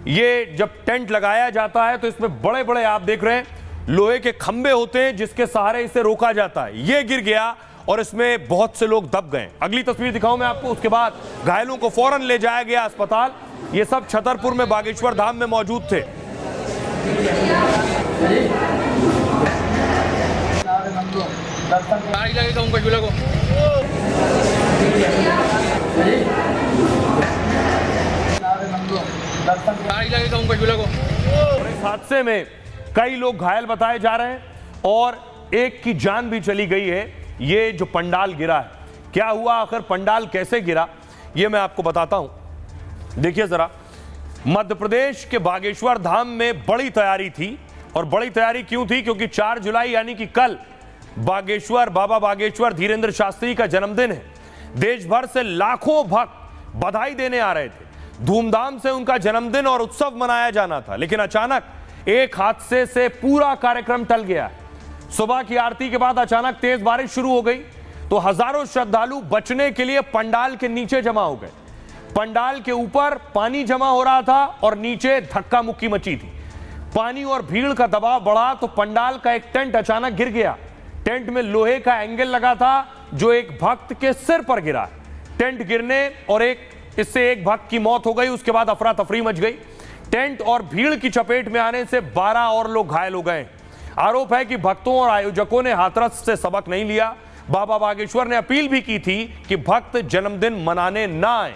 ये जब टेंट लगाया जाता है तो इसमें बड़े बड़े आप देख रहे हैं लोहे के खंभे होते हैं जिसके सहारे इसे रोका जाता है। ये गिर गया और इसमें बहुत से लोग दब गए। अगली तस्वीर दिखाऊं मैं आपको। उसके बाद घायलों को फौरन ले जाया गया अस्पताल। ये सब छतरपुर में बागेश्वर धाम में मौजूद थे। इस हादसे में कई लोग घायल बताए जा रहे हैं और एक की जान भी चली गई है। ये जो पंडाल गिरा है, क्या हुआ आखिर, पंडाल कैसे गिरा, ये मैं आपको बताता हूं। देखिए जरा, मध्य प्रदेश के बागेश्वर धाम में बड़ी तैयारी थी। और बड़ी तैयारी क्यों थी? क्योंकि 4 जुलाई यानी कि कल बागेश्वर, बाबा बागेश्वर धीरेन्द्र शास्त्री का जन्मदिन है। देश भर से लाखों भक्त बधाई देने आ रहे थे। धूमधाम से उनका जन्मदिन और उत्सव मनाया जाना था, लेकिन अचानक एक हादसे से पूरा कार्यक्रम टल गया। सुबह की आरती के बाद अचानक तेज बारिश शुरू हो गई, तो हजारों श्रद्धालु बचने के लिए पंडाल के नीचे जमा हो गए। पंडाल के ऊपर पानी जमा हो रहा था और नीचे धक्का मुक्की मची थी। पानी और भीड़ का दबाव बढ़ा तो पंडाल का एक टेंट अचानक गिर गया। टेंट में लोहे का एंगल लगा था जो एक भक्त के सिर पर गिरा। टेंट गिरने और इससे एक भक्त की मौत हो गई। उसके बाद अफरा तफरी मच गई। टेंट और भीड़ की चपेट में आने से 12 और लोग घायल हो गए। आरोप है कि भक्तों और आयोजकों ने हाथरस से सबक नहीं लिया। बाबा बागेश्वर ने अपील भी की थी कि भक्त जन्मदिन मनाने ना आए,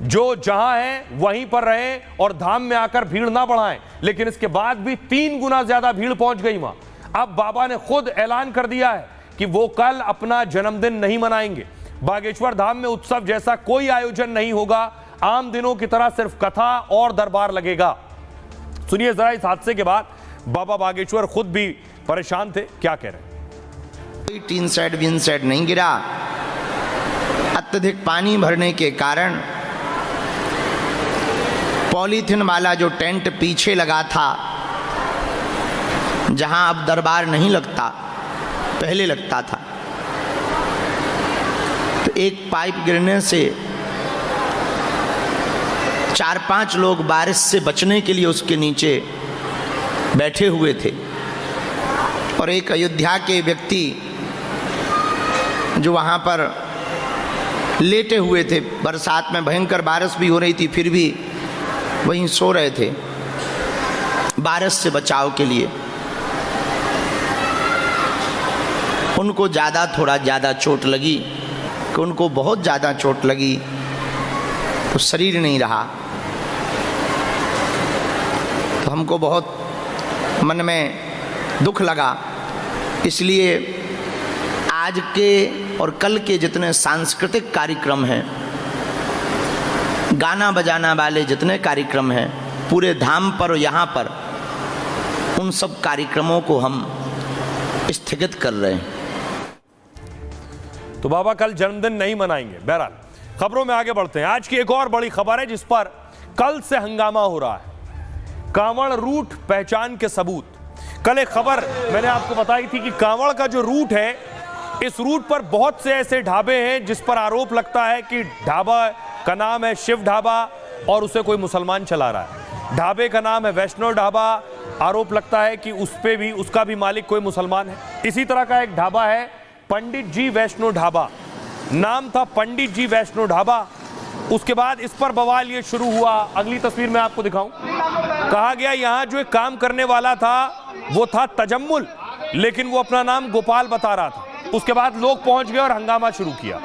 जो जहां है वहीं पर रहे और धाम में आकर भीड़ ना बढ़ाएं। लेकिन इसके बाद भी 3 गुना ज्यादा भीड़ पहुंच गई वहां। अब बाबा ने खुद ऐलान कर दिया है कि वो कल अपना जन्मदिन नहीं मनाएंगे। बागेश्वर धाम में उत्सव जैसा कोई आयोजन नहीं होगा। आम दिनों की तरह सिर्फ कथा और दरबार लगेगा। सुनिए जरा, इस हादसे के बाद बाबा बागेश्वर खुद भी परेशान थे, क्या कह रहे हैं। कोई टीन सेट विन सेट नहीं गिरा। अत्यधिक पानी भरने के कारण पॉलीथिन वाला जो टेंट पीछे लगा था, जहां अब दरबार नहीं लगता, पहले लगता था, तो एक पाइप गिरने से 4-5 लोग बारिश से बचने के लिए उसके नीचे बैठे हुए थे। और एक अयोध्या के व्यक्ति जो वहाँ पर लेटे हुए थे, बरसात में भयंकर बारिश भी हो रही थी, फिर भी वहीं सो रहे थे बारिश से बचाव के लिए। उनको थोड़ा ज़्यादा चोट लगी, कि उनको बहुत ज़्यादा चोट लगी, तो शरीर नहीं रहा। तो हमको बहुत मन में दुख लगा। इसलिए आज के और कल के जितने सांस्कृतिक कार्यक्रम हैं, गाना बजाना वाले जितने कार्यक्रम हैं पूरे धाम पर और यहाँ पर, उन सब कार्यक्रमों को हम स्थगित कर रहे हैं। तो बाबा कल जन्मदिन नहीं मनाएंगे। बहरहाल खबरों में आगे बढ़ते हैं। आज की एक और बड़ी खबर है जिस पर कल से हंगामा हो रहा है। कांवड़ रूट पहचान के सबूत। कल एक खबर मैंने आपको बताई थी कि कांवड़ का जो रूट है, इस रूट पर बहुत से ऐसे ढाबे हैं जिस पर आरोप लगता है कि ढाबा का नाम है शिव ढाबा और उसे कोई मुसलमान चला रहा है। ढाबे का नाम है वैष्णव ढाबा, आरोप लगता है कि उसका भी मालिक कोई मुसलमान है। इसी तरह का एक ढाबा है पंडित जी वैष्णव ढाबा, नाम था पंडित जी वैष्णव ढाबा। उसके बाद इस पर बवाल ये शुरू हुआ। अगली तस्वीर में आपको दिखाऊं। कहा गया यहां जो एक काम करने वाला था वो था तजम्मुल, लेकिन वो अपना नाम गोपाल बता रहा था। उसके बाद लोग पहुंच गए और हंगामा शुरू किया।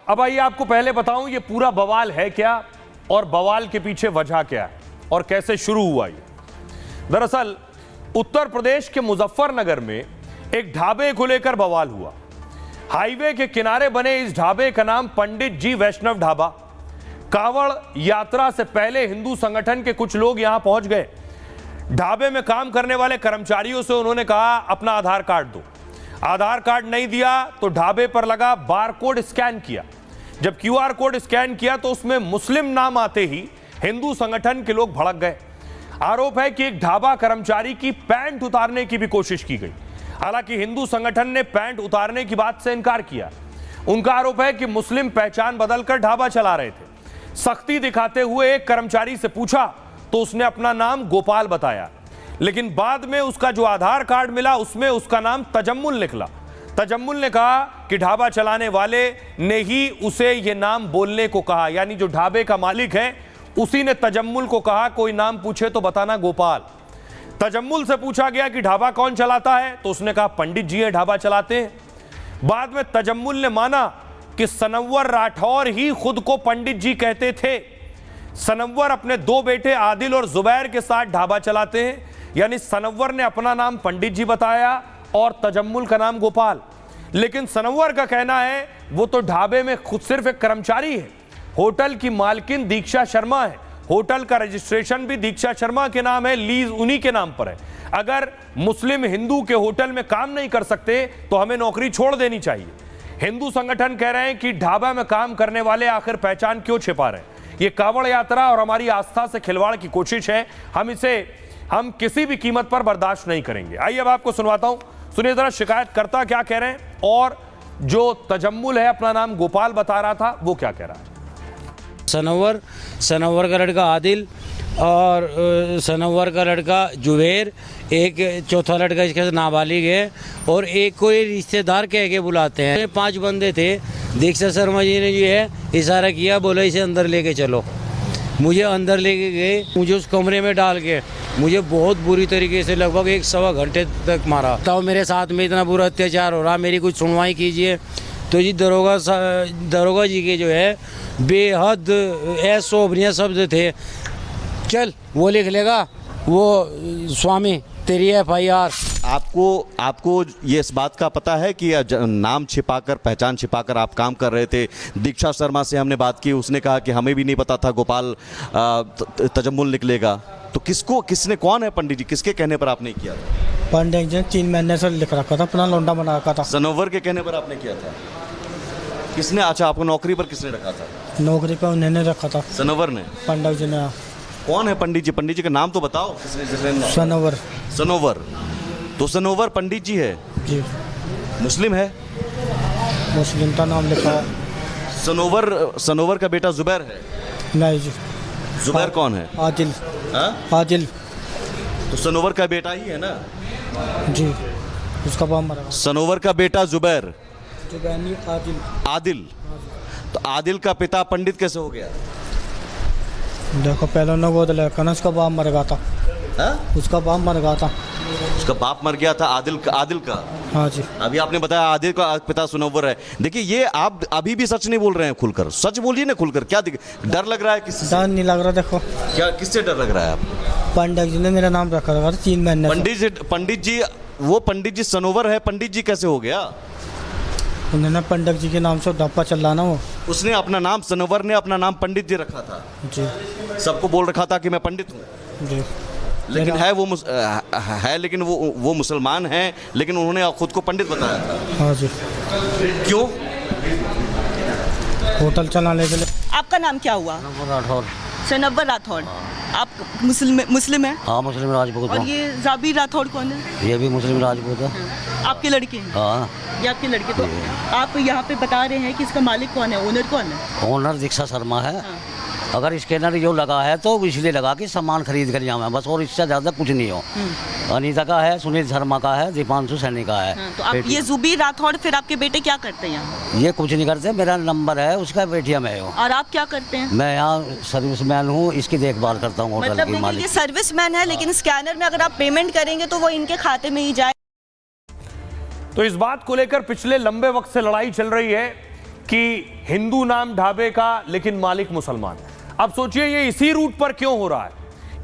अब आइए आपको पहले बताऊं ये पूरा बवाल है क्या, और बवाल के पीछे वजह क्या है और कैसे शुरू हुआ ये। दरअसल उत्तर प्रदेश के मुजफ्फरनगर में एक ढाबे को लेकर बवाल हुआ। हाईवे के किनारे बने इस ढाबे का नाम पंडित जी वैष्णव ढाबा। कांवड़ यात्रा से पहले हिंदू संगठन के कुछ लोग यहां पहुंच गए। ढाबे में काम करने वाले कर्मचारियों से उन्होंने कहा अपना आधार कार्ड दो। आधार कार्ड नहीं दिया तो ढाबे पर लगा बारकोड स्कैन किया। जब क्यूआर कोड स्कैन किया तो उसमें मुस्लिम नाम आते ही हिंदू संगठन के लोग भड़क गए। आरोप है कि एक ढाबा कर्मचारी की पैंट उतारने की भी कोशिश की गई। हालांकि हिंदू संगठन ने पैंट उतारने की बात से इनकार किया। उनका आरोप है कि मुस्लिम पहचान बदलकर ढाबा चला रहे थे। सख्ती दिखाते हुए एक कर्मचारी से पूछा तो उसने अपना नाम गोपाल बताया, लेकिन बाद में उसका जो आधार कार्ड मिला उसमें उसका नाम तजम्मुल निकला। तजम्मुल ने कहा कि ढाबा चलाने वाले ने ही उसे ये नाम बोलने को कहा, यानी जो ढाबे का मालिक है उसी ने तजम्मुल को कहा कोई नाम पूछे तो बताना गोपाल। तजम्मुल से पूछा गया कि ढाबा कौन चलाता है तो उसने कहा पंडित जी है ढाबा चलाते हैं। बाद में तजम्मुल ने माना कि सनव्वर राठौर ही खुद को पंडित जी कहते थे। सनव्वर अपने दो बेटे आदिल और जुबैर के साथ ढाबा चलाते हैं, यानी सनव्वर ने अपना नाम पंडित जी बताया और तजम्मुल का नाम गोपाल। लेकिन सनव्वर का कहना है वो तो ढाबे में खुद सिर्फ एक कर्मचारी है। होटल की मालकिन दीक्षा शर्मा है। होटल का रजिस्ट्रेशन भी दीक्षा शर्मा के नाम है, लीज उन्हीं के नाम पर है। अगर मुस्लिम हिंदू के होटल में काम नहीं कर सकते तो हमें नौकरी छोड़ देनी चाहिए। हिंदू संगठन कह रहे हैं कि ढाबा में काम करने वाले आखिर पहचान क्यों छिपा रहे हैं। ये कांवड़ यात्रा और हमारी आस्था से खिलवाड़ की कोशिश है। हम किसी भी कीमत पर बर्दाश्त नहीं करेंगे। आइए अब आपको सुनवाता हूं, सुनिए जरा शिकायतकर्ता क्या कह रहे हैं और जो तजम्मुल है अपना नाम गोपाल बता रहा था वो क्या कह रहा है। सनव्वर का लड़का आदिल और सनव्वर का लड़का जुबैर, एक चौथा लड़का इसके नाबालिग है और एक को ये रिश्तेदार कह के बुलाते हैं। 5 बंदे थे। दीक्षा शर्मा जी ने जो है इशारा किया, बोला इसे अंदर लेके चलो। मुझे अंदर लेके गए, मुझे उस कमरे में डाल के मुझे बहुत बुरी तरीके से लगभग 1-1.25 घंटे तक मारा। तब मेरे साथ में इतना बुरा अत्याचार हो रहा, मेरी कुछ सुनवाई कीजिए। तो जी दरोगा जी के जो है बेहद अशोभनीय शब्द थे। चल वो लिख लेगा, वो स्वामी तेरी FIR। आपको ये इस बात का पता है कि नाम छिपाकर पहचान छिपाकर आप काम कर रहे थे। दीक्षा शर्मा से हमने बात की, उसने कहा कि हमें भी नहीं पता था गोपाल तजम्मुल निकलेगा। तो किसने कौन है पंडित जी, किसके कहने पर आपने किया था? पंडित जी 3 महीने से लिख रखा था, अपना लौंडा बना रखा था। सनोवर के कहने पर आपने किया था? किसने? अच्छा, आपको नौकरी पर किसने रखा था? नौकरी पर उन्होंने रखा था, सनोवर ने। पंडित जी ने। कौन है पंडित जी? पंडित जी का नाम तो बताओ किसने? सनोवर। तो सनोवर पंडित जी है जी। मुस्लिम है? मुस्लिम का नाम लिखा है। सनोवर का बेटा जुबैर है? नहीं जी। जुबैर कौन है? आदिल। आदिल तो सनोवर का बेटा ही है ना जी, उसका बाप मरा। सनोवर का बेटा जुबैर। आदिल। तो आदिल का पिता पंडित कैसे हो गया? देखो पहले ना गोद लेकर उसका बाप मर गया था। उसका बाप मर गया था। उसका बाप मर गया था आदिल का। हाँ जी। अभी आपने बताया आदिल का पिता सनोवर है। देखिए ये आप अभी भी सच नहीं बोल रहे हैं खुलकर। सच बोलिए ना खुलकर। क्या डर लग रहा है? किससे डर नहीं लग रहा। देखो क्या, किससे डर लग रहा है आपको? पंडित जी ने मेरा नाम रखा था 3 महीने। पंडित जी सनोवर है, पंडित जी कैसे हो गया? उन्होंने पंडित जी के नाम से ढप्पा चल रहा ना वो। उसने अपना नाम, सनोवर ने अपना नाम पंडित जी रखा था जी। सबको बोल रखा था कि मैं पंडित हूँ जी। लेकिन लेकिन वो मुसलमान हैं, लेकिन उन्होंने खुद को पंडित बताया था। हाँ जी। क्यों? होटल चलाने के लिए। आपका नाम क्या हुआ? राठौर। सनव्वर राठौर। आप मुस्लिम है? हाँ, मुस्लिम राजपूत। और ये जाबिर राठौर कौन है? ये भी मुस्लिम राजपूत है। आपके लड़के हैं? हाँ, ये आपके लड़के। तो आप यहाँ पे बता रहे हैं कि इसका मालिक कौन है, ओनर कौन है? ओनर दीक्षा शर्मा है। अगर स्कैनर जो लगा है तो इसलिए लगा कि सामान खरीद कर जाऊँ बस, और इससे ज़्यादा कुछ नहीं हो। अनीता का है, सुनील शर्मा का है, दीपांशु सैनी का है। तो आप ये जुबीर राठौर, फिर आपके बेटे क्या करते हैं यहाँ? ये कुछ नहीं करते। मेरा नंबर है, उसका बेटिया मैं हूँ। और आप क्या करते हैं? मैं यहाँ सर्विसमैन हूँ, इसकी देखभाल करता हूँ होटल की मालिक। ये सर्विसमैन है, लेकिन स्कैनर में अगर आप पेमेंट करेंगे तो वो इनके खाते में ही जाए। तो इस बात को लेकर पिछले लंबे वक्त से लड़ाई चल रही है कि हिंदू नाम ढाबे का, लेकिन मालिक मुसलमान। अब सोचिए ये इसी रूट पर क्यों हो रहा है,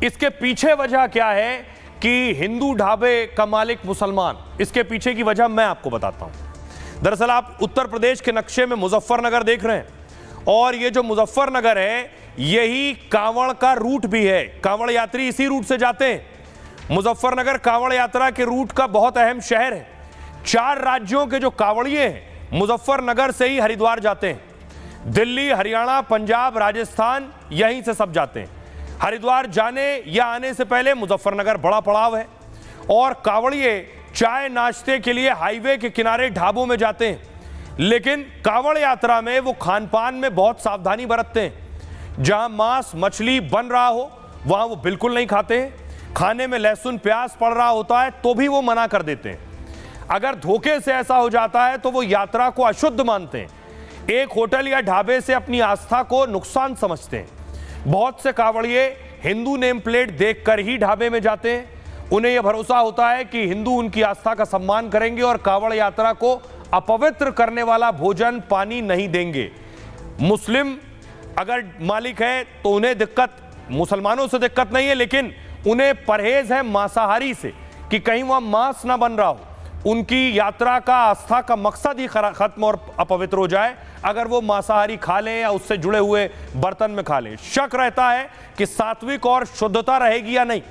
इसके पीछे वजह क्या है कि हिंदू ढाबे का मालिक मुसलमान, इसके पीछे की वजह मैं आपको बताता हूं। दरअसल आप उत्तर प्रदेश के नक्शे में मुजफ्फरनगर देख रहे हैं और ये जो मुजफ्फरनगर है यही कांवड़ का रूट भी है, कांवड़ यात्री इसी रूट से जाते हैं। मुजफ्फरनगर कांवड़ यात्रा के रूट का बहुत अहम शहर है। 4 राज्यों के जो कांवड़िए हैं मुजफ्फरनगर से ही हरिद्वार जाते हैं। दिल्ली, हरियाणा, पंजाब, राजस्थान यहीं से सब जाते हैं। हरिद्वार जाने या आने से पहले मुजफ्फरनगर बड़ा पड़ाव है और कांवड़िए चाय नाश्ते के लिए हाईवे के किनारे ढाबों में जाते हैं, लेकिन कांवड़ यात्रा में वो खान पान में बहुत सावधानी बरतते हैं। जहां मांस मछली बन रहा हो वहां वो बिल्कुल नहीं खाते हैं। खाने में लहसुन प्याज पड़ रहा होता है तो भी वो मना कर देते हैं। अगर धोखे से ऐसा हो जाता है तो वो यात्रा को अशुद्ध मानते हैं। एक होटल या ढाबे से अपनी आस्था को नुकसान समझते हैं। बहुत से कांवड़िए हिंदू नेम प्लेट देखकर ही ढाबे में जाते हैं। उन्हें यह भरोसा होता है कि हिंदू उनकी आस्था का सम्मान करेंगे और कांवड़ यात्रा को अपवित्र करने वाला भोजन पानी नहीं देंगे। मुस्लिम अगर मालिक है तो उन्हें दिक्कत, मुसलमानों से दिक्कत नहीं है, लेकिन उन्हें परहेज है मांसाहारी से कि कहीं वहां मांस ना बन रहा हो। उनकी यात्रा का आस्था का मकसद ही खत्म और अपवित्र हो जाए अगर वो मांसाहारी खा लें या उससे जुड़े हुए बर्तन में खा लें। शक रहता है कि सात्विक और शुद्धता रहेगी या नहीं।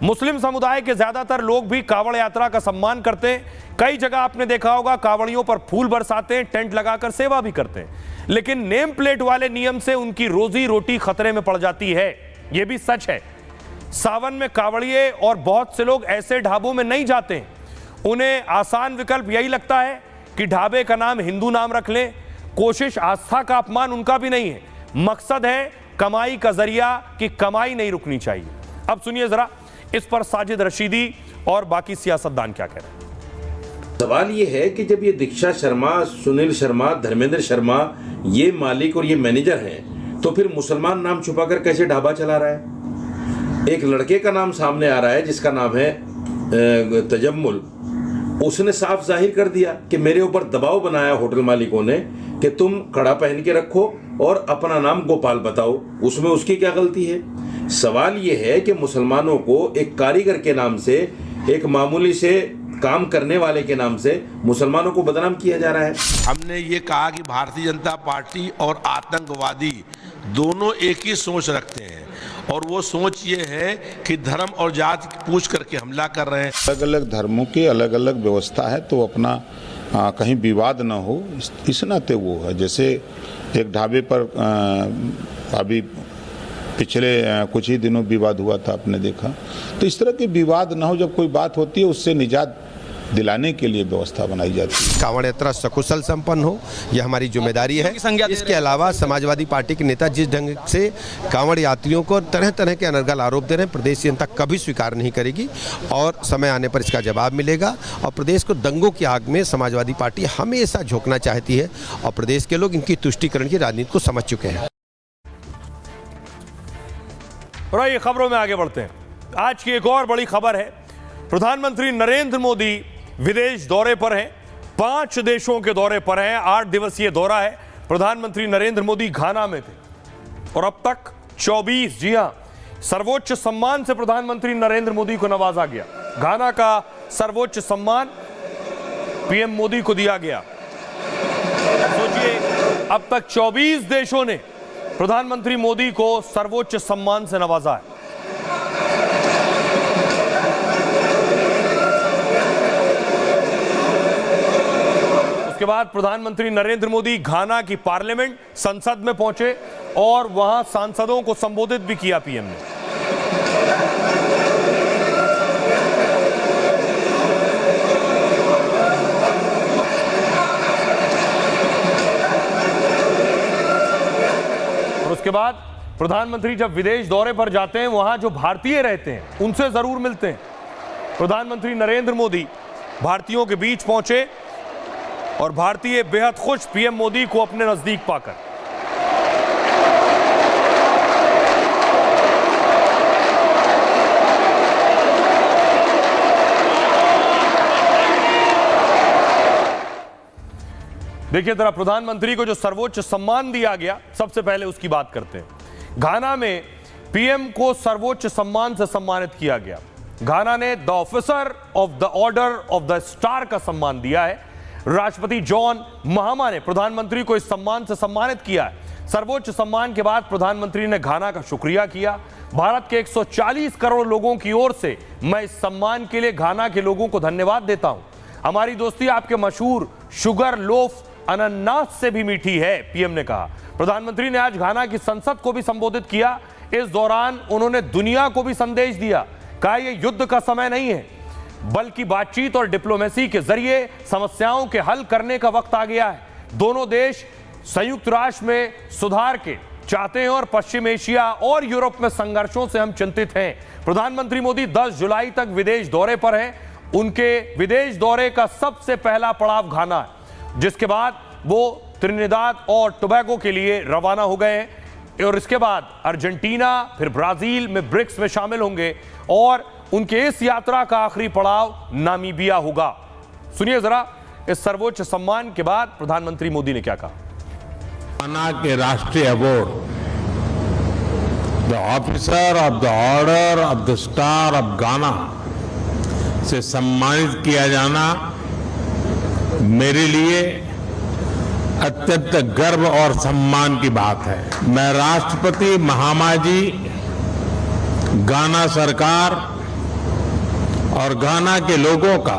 मुस्लिम समुदाय के ज्यादातर लोग भी कांवड़ यात्रा का सम्मान करते हैं। कई जगह आपने देखा होगा कांवड़ियों पर फूल बरसाते हैं, टेंट लगाकर सेवा भी करते हैं, लेकिन नेम प्लेट वाले नियम से उनकी रोजी रोटी खतरे में पड़ जाती है। यह भी सच है। सावन में कांवड़िए और बहुत से लोग ऐसे ढाबों में नहीं जाते हैं। उन्हें आसान विकल्प यही लगता है कि ढाबे का नाम हिंदू नाम रख लें। कोशिश आस्था का अपमान उनका भी नहीं है, मकसद है कमाई का जरिया कि कमाई नहीं रुकनी चाहिए। अब सुनिए जरा इस पर साजिद रशीदी और बाकी सियासतदान क्या कह रहे हैं। सवाल ये है कि जब ये दीक्षा शर्मा, सुनील शर्मा, धर्मेंद्र शर्मा ये मालिक और ये मैनेजर हैं, तो फिर मुसलमान नाम छुपाकर कैसे ढाबा चला रहा है? एक लड़के का नाम सामने आ रहा है जिसका नाम है तजम्मुल। उसने साफ जाहिर कर दिया कि मेरे ऊपर दबाव बनाया होटल मालिकों ने कि तुम कड़ा पहन के रखो और अपना नाम गोपाल बताओ। उसमें उसकी क्या गलती है? सवाल ये है कि मुसलमानों को एक कारीगर के नाम से, एक मामूली से काम करने वाले के नाम से मुसलमानों को बदनाम किया जा रहा है। हमने ये कहा कि भारतीय जनता पार्टी और आतंकवादी दोनों एक ही सोच रखते हैं और वो सोच ये है कि धर्म और जाति पूछ करके हमला कर रहे हैं। अलग अलग धर्मों की अलग अलग व्यवस्था है तो अपना कहीं विवाद न हो इस नाते वो है। जैसे एक ढाबे पर अभी पिछले कुछ ही दिनों विवाद हुआ था, आपने देखा। तो इस तरह के विवाद न हो, जब कोई बात होती है उससे निजात दिलाने के लिए व्यवस्था बनाई जाती है। कांवड़ यात्रा सकुशल संपन्न हो, यह हमारी जिम्मेदारी है। इसके अलावा समाजवादी पार्टी के नेता जिस ढंग से कांवड़ यात्रियों को तरह तरह के अनर्गल आरोप दे रहे हैं, प्रदेश की जनता कभी स्वीकार नहीं करेगी और समय आने पर इसका जवाब मिलेगा। और प्रदेश को दंगों की आग में समाजवादी पार्टी हमेशा झोंकना चाहती है और प्रदेश के लोग इनकी तुष्टीकरण की राजनीति को समझ चुके हैं। और ये खबरों में आगे बढ़ते हैं। आज की एक और बड़ी खबर है। प्रधानमंत्री नरेंद्र मोदी विदेश दौरे पर हैं, 5 देशों के दौरे पर हैं। 8 दिवसीय दौरा है। प्रधानमंत्री नरेंद्र मोदी घाना में थे और अब तक 24, जी हां, सर्वोच्च सम्मान से प्रधानमंत्री नरेंद्र मोदी को नवाजा गया। घाना का सर्वोच्च सम्मान पीएम मोदी को दिया गया। सोचिए, अब तक 24 देशों ने प्रधानमंत्री मोदी को सर्वोच्च सम्मान से नवाजा है। उसके बाद प्रधानमंत्री नरेंद्र मोदी घाना की पार्लियामेंट, संसद में पहुंचे और वहां सांसदों को संबोधित भी किया पीएम ने। और उसके बाद प्रधानमंत्री जब विदेश दौरे पर जाते हैं, वहां जो भारतीय रहते हैं उनसे जरूर मिलते हैं। प्रधानमंत्री नरेंद्र मोदी भारतीयों के बीच पहुंचे और भारतीय बेहद खुश पीएम मोदी को अपने नजदीक पाकर। देखिए जरा, प्रधानमंत्री को जो सर्वोच्च सम्मान दिया गया, सबसे पहले उसकी बात करते हैं। घाना में पीएम को सर्वोच्च सम्मान से सम्मानित किया गया। घाना ने the officer of the order of the star का सम्मान दिया है। राष्ट्रपति जॉन महामा ने प्रधानमंत्री को इस सम्मान से सम्मानित किया है। सर्वोच्च सम्मान के बाद प्रधानमंत्री ने घाना का शुक्रिया किया। भारत के 140 करोड़ लोगों की ओर से मैं इस सम्मान के लिए घाना के लोगों को धन्यवाद देता हूं। हमारी दोस्ती आपके मशहूर शुगर लोफ अनानास से भी मीठी है, पीएम ने कहा। प्रधानमंत्री ने आज घाना की संसद को भी संबोधित किया। इस दौरान उन्होंने दुनिया को भी संदेश दिया, कहा यह युद्ध का समय नहीं है, बल्कि बातचीत और डिप्लोमेसी के जरिए समस्याओं के हल करने का वक्त आ गया है। दोनों देश संयुक्त राष्ट्र में सुधार के चाहते हैं और पश्चिम एशिया और यूरोप में संघर्षों से हम चिंतित हैं। प्रधानमंत्री मोदी 10 जुलाई तक विदेश दौरे पर हैं। उनके विदेश दौरे का सबसे पहला पड़ाव घाना है, जिसके बाद वो त्रिनिदाद और टोबैगो के लिए रवाना हो गए हैं और इसके बाद अर्जेंटीना, फिर ब्राजील में ब्रिक्स में शामिल होंगे और उनके इस यात्रा का आखिरी पड़ाव नामीबिया होगा। सुनिए जरा इस सर्वोच्च सम्मान के बाद प्रधानमंत्री मोदी ने क्या कहा। घाना के राष्ट्रीय award the officer of the order of the star of घाना से सम्मानित किया जाना मेरे लिए अत्यंत गर्व और सम्मान की बात है। मैं राष्ट्रपति महामा जी, घाना सरकार और घाना के लोगों का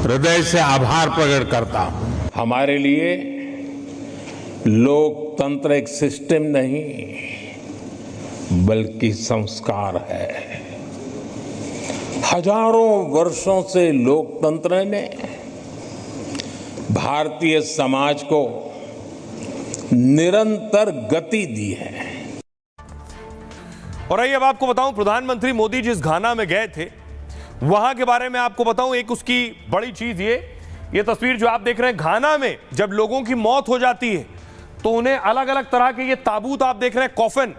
हृदय से आभार प्रकट करता हूं। हमारे लिए लोकतंत्र एक सिस्टम नहीं बल्कि संस्कार है। हजारों वर्षों से लोकतंत्र ने भारतीय समाज को निरंतर गति दी है। और आइए अब आपको बताऊं प्रधानमंत्री मोदी जिस घाना में गए थे वहां के बारे में आपको बताऊं। एक उसकी बड़ी चीज ये तस्वीर जो आप देख रहे हैं, घाना में जब लोगों की मौत हो जाती है तो उन्हें अलग अलग तरह के ये ताबूत आप देख रहे हैं, कॉफिन,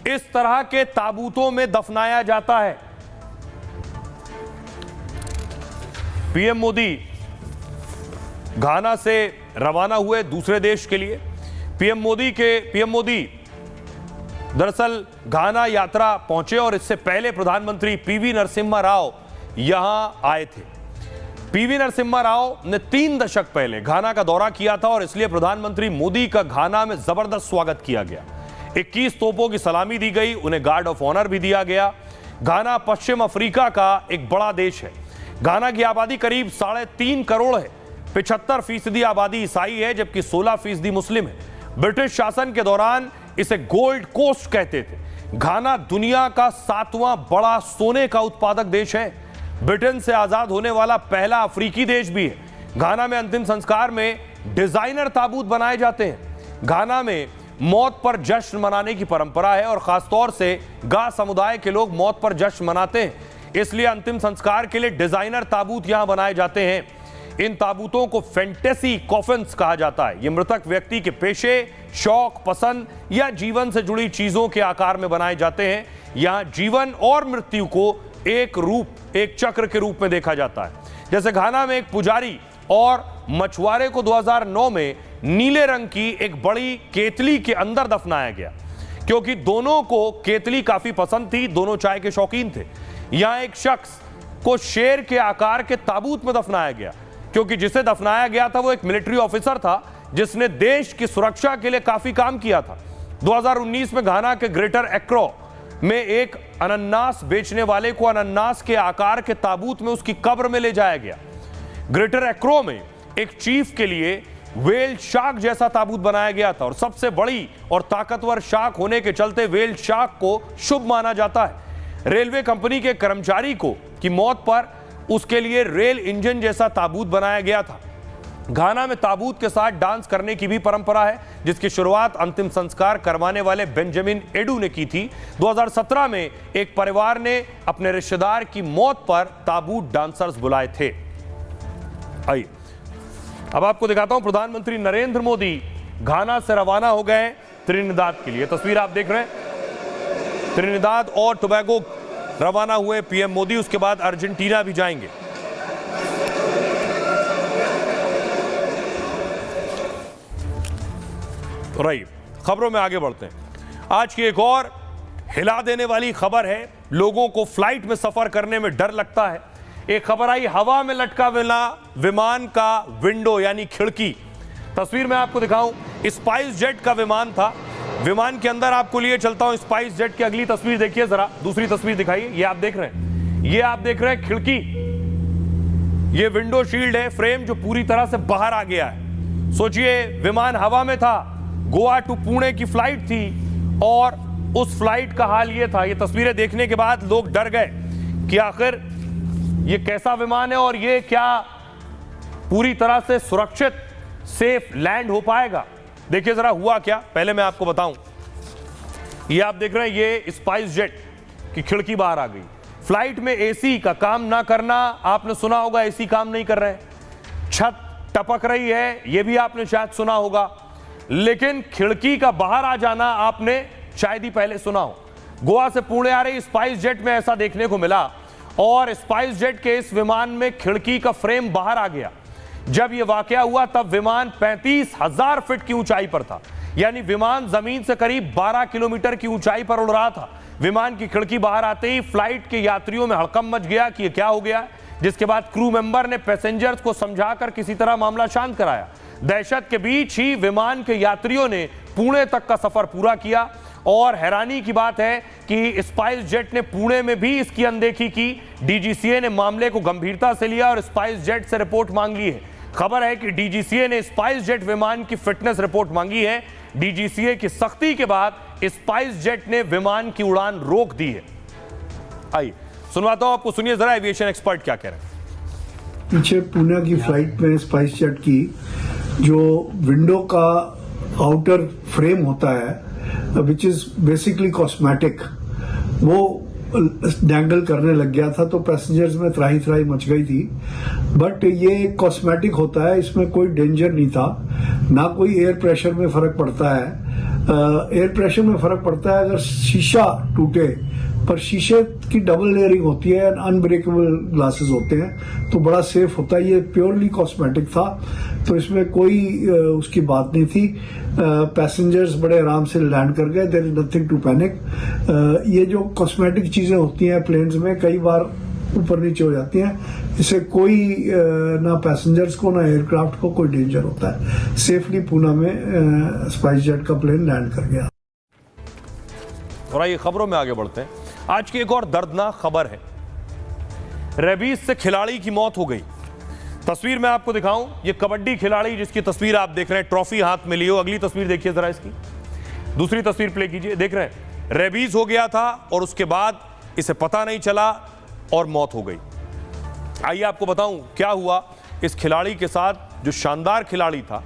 इस तरह के ताबूतों में दफनाया जाता है। पीएम मोदी घाना से रवाना हुए दूसरे देश के लिए। पीएम मोदी दरअसल घाना यात्रा पहुंचे और इससे पहले प्रधानमंत्री पीवी नरसिम्हा राव यहां आए थे। पीवी नरसिम्हा राव ने 3 दशक पहले घाना का दौरा किया था और इसलिए प्रधानमंत्री मोदी का घाना में जबरदस्त स्वागत किया गया। 21 तोपों की सलामी दी गई, उन्हें गार्ड ऑफ ऑनर भी दिया गया। घाना पश्चिम अफ्रीका का एक बड़ा देश है। घाना की आबादी करीब 3.5 करोड़ है। 75% आबादी ईसाई है जबकि 16% मुस्लिम है। ब्रिटिश शासन के दौरान इसे गोल्ड कोस्ट कहते थे। घाना दुनिया का 7वां बड़ा सोने का उत्पादक देश है। ब्रिटेन से आजाद होने वाला पहला अफ्रीकी देश भी है। घाना में अंतिम संस्कार में डिजाइनर ताबूत बनाए जाते हैं। घाना में मौत पर जश्न मनाने की परंपरा है और खासतौर से गा समुदाय के लोग मौत पर जश्न मनाते हैं, इसलिए अंतिम संस्कार के लिए डिजाइनर ताबूत यहां बनाए जाते हैं। इन ताबूतों को फैंटेसी कॉफिन्स कहा जाता है। ये मृतक व्यक्ति के पेशे, शौक, पसंद या जीवन से जुड़ी चीजों के आकार में बनाए जाते हैं। यहां जीवन और मृत्यु को एक चक्र के रूप में देखा जाता है। जैसे घाना में एक पुजारी और मछुआरे को 2009 में नीले रंग की एक बड़ी केतली के अंदर दफनाया गया क्योंकि दोनों को केतली काफी पसंद थी, दोनों चाय के शौकीन थे। यहां एक शख्स को शेर के आकार के ताबूत में दफनाया गया क्योंकि जिसे दफनाया गया था वो एक मिलिट्री ऑफिसर था जिसने देश की सुरक्षा के लिए काफी काम किया था। 2019 में घाना के ग्रेटर एक्रो में एक अनानास बेचने वाले को अनानास के आकार के ताबूत में उसकी कब्र में ले जाया गया। ग्रेटर एक्रो में एक चीफ के लिए वेल शार्क जैसा ताबूत बनाया गया था और सबसे बड़ी और ताकतवर शार्क होने के चलते वेल शार्क को शुभ माना जाता है। रेलवे कंपनी के कर्मचारी की मौत पर उसके लिए रेल इंजन जैसा ताबूत बनाया गया था। घाना में ताबूत के साथ डांस करने की भी परंपरा है जिसकी शुरुआत अंतिम संस्कार करवाने वाले बेंजामिन एडू ने की थी। 2017 में एक परिवार ने अपने रिश्तेदार की मौत पर ताबूत डांसर्स बुलाए थे। आइए अब आपको दिखाता हूं प्रधानमंत्री नरेंद्र मोदी घाना से रवाना हो गए त्रिनिदाद के लिए। तस्वीर आप देख रहे हैं, त्रिनिदाद और टोबैगो रवाना हुए पीएम मोदी, उसके बाद अर्जेंटीना भी जाएंगे। तो रही खबरों में आगे बढ़ते हैं। आज की एक और हिला देने वाली खबर है। लोगों को फ्लाइट में सफर करने में डर लगता है। एक खबर आई, हवा में लटका विमान का विंडो यानी खिड़की। तस्वीर में आपको दिखाऊं, स्पाइस जेट का विमान था। विमान के अंदर आपको लिए चलता हूं स्पाइस जेट की। अगली तस्वीर देखिए जरा, दूसरी तस्वीर दिखाइए। ये आप देख रहे हैं, ये आप देख रहे हैं खिड़की, ये विंडो शील्ड है, फ्रेम जो पूरी तरह से बाहर आ गया है। सोचिए, विमान हवा में था, गोवा टू पुणे की फ्लाइट थी और उस फ्लाइट का हाल ये था। ये तस्वीरें देखने के बाद लोग डर गए कि आखिर ये कैसा विमान है और ये क्या पूरी तरह से सुरक्षित सेफ लैंड हो पाएगा। देखिए जरा हुआ क्या, पहले मैं आपको बताऊं। ये आप देख रहे हैं, ये स्पाइस जेट की खिड़की बाहर आ गई। फ्लाइट में एसी का काम ना करना, आपने सुना होगा, एसी काम नहीं कर रहे हैं, छत टपक रही है, यह भी आपने शायद सुना होगा। लेकिन खिड़की का बाहर आ जाना आपने शायद ही पहले सुना हो। गोवा से पुणे आ रही स्पाइस जेट में ऐसा देखने को मिला और स्पाइस जेट के इस विमान में खिड़की का फ्रेम बाहर आ गया। जब यह वाकया हुआ तब विमान 35,000 फीट की ऊंचाई पर था, यानी विमान जमीन से करीब 12 किलोमीटर की ऊंचाई पर उड़ रहा था। विमान की खिड़की बाहर आते ही फ्लाइट के यात्रियों में हड़कंप मच गया कि यह क्या हो गया, जिसके बाद क्रू मेंबर ने पैसेंजर्स को समझाकर किसी तरह मामला शांत कराया। दहशत के बीच ही विमान के यात्रियों ने पुणे तक का सफर पूरा किया और हैरानी की बात है कि स्पाइस जेट ने पुणे में भी इसकी अनदेखी की। डीजीसीए ने मामले को गंभीरता से लिया और स्पाइस जेट से रिपोर्ट मांग ली है। खबर है कि डीजीसीए ने स्पाइस जेट विमान की फिटनेस रिपोर्ट मांगी है। डीजीसीए की सख्ती के बाद स्पाइस जेट ने विमान की उड़ान रोक दी है। आइए सुनवाता हूं आपको, सुनिए जरा एविएशन एक्सपर्ट क्या कह रहे हैं। पीछे पुणे की फ्लाइट में स्पाइस जेट की जो विंडो का आउटर फ्रेम होता है, विच इज बेसिकली कॉस्मेटिक, वो डैंगल करने लग गया था तो पैसेंजर्स में त्राही त्राही मच गई थी। बट ये कॉस्मेटिक होता है, इसमें कोई डेंजर नहीं था, ना कोई एयर प्रेशर में फर्क पड़ता है। एयर प्रेशर में फर्क पड़ता है अगर शीशा टूटे, पर शीशे की डबल लेयरिंग होती है, अनब्रेकेबल ग्लासेस होते हैं तो बड़ा सेफ होता है। ये प्योरली कॉस्मेटिक था तो इसमें कोई उसकी बात नहीं थी। पैसेंजर्स बड़े आराम से लैंड कर गए, there is nothing to panic. ये जो कॉस्मेटिक चीजें होती हैं प्लेन्स में कई बार ऊपर नीचे हो जाती हैं, इससे कोई ना पैसेंजर्स को ना एयरक्राफ्ट को कोई डेंजर होता है। सेफली पुणे में स्पाइस जेट का प्लेन लैंड कर गया। और आइए खबरों में आगे बढ़ते हैं। आज की एक और दर्दनाक खबर है, रेबीज से खिलाड़ी की मौत हो गई। तस्वीर मैं आपको दिखाऊं, ये कबड्डी खिलाड़ी जिसकी तस्वीर आप देख रहे हैं, ट्रॉफी हाथ में लिए हो। अगली तस्वीर देखिए जरा, इसकी दूसरी तस्वीर प्ले कीजिए। देख रहे हैं, रेबीज हो गया था और उसके बाद इसे पता नहीं चला और मौत हो गई। आइए आपको बताऊं क्या हुआ इस खिलाड़ी के साथ, जो शानदार खिलाड़ी था।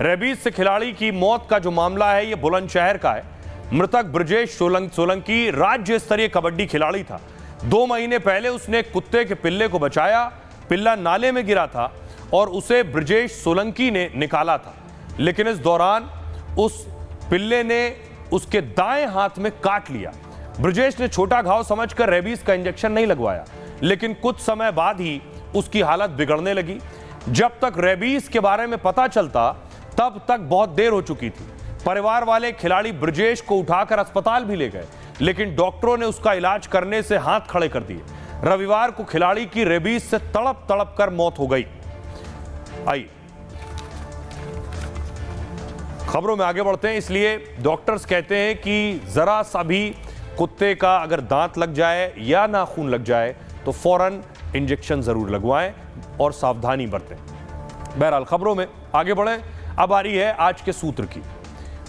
रेबीज से खिलाड़ी की मौत का जो मामला है, ये बुलंदशहर का है। मृतक ब्रजेश सोलंकी राज्य स्तरीय कबड्डी खिलाड़ी था। 2 महीने पहले उसने कुत्ते के पिल्ले को बचाया। पिल्ला नाले में गिरा था और उसे ब्रजेश सोलंकी ने निकाला था, लेकिन इस दौरान उस पिल्ले ने उसके दाएं हाथ में काट लिया। ब्रजेश ने छोटा घाव समझकर रेबीज का इंजेक्शन नहीं लगवाया, लेकिन कुछ समय बाद ही उसकी हालत बिगड़ने लगी। जब तक रेबीज के बारे में पता चलता तब तक बहुत देर हो चुकी थी। परिवार वाले खिलाड़ी ब्रजेश को उठाकर अस्पताल भी ले गए, लेकिन डॉक्टरों ने उसका इलाज करने से हाथ खड़े कर दिए। रविवार को खिलाड़ी की रेबीज से तड़प तड़प कर मौत हो गई। आइए खबरों में आगे बढ़ते हैं। इसलिए डॉक्टर्स कहते हैं कि जरा सा भी कुत्ते का अगर दांत लग जाए या नाखून लग जाए तो फौरन इंजेक्शन जरूर लगवाएं और सावधानी बरतें। बहरहाल खबरों में आगे बढ़ें। अब आ रही है आज के सूत्र की।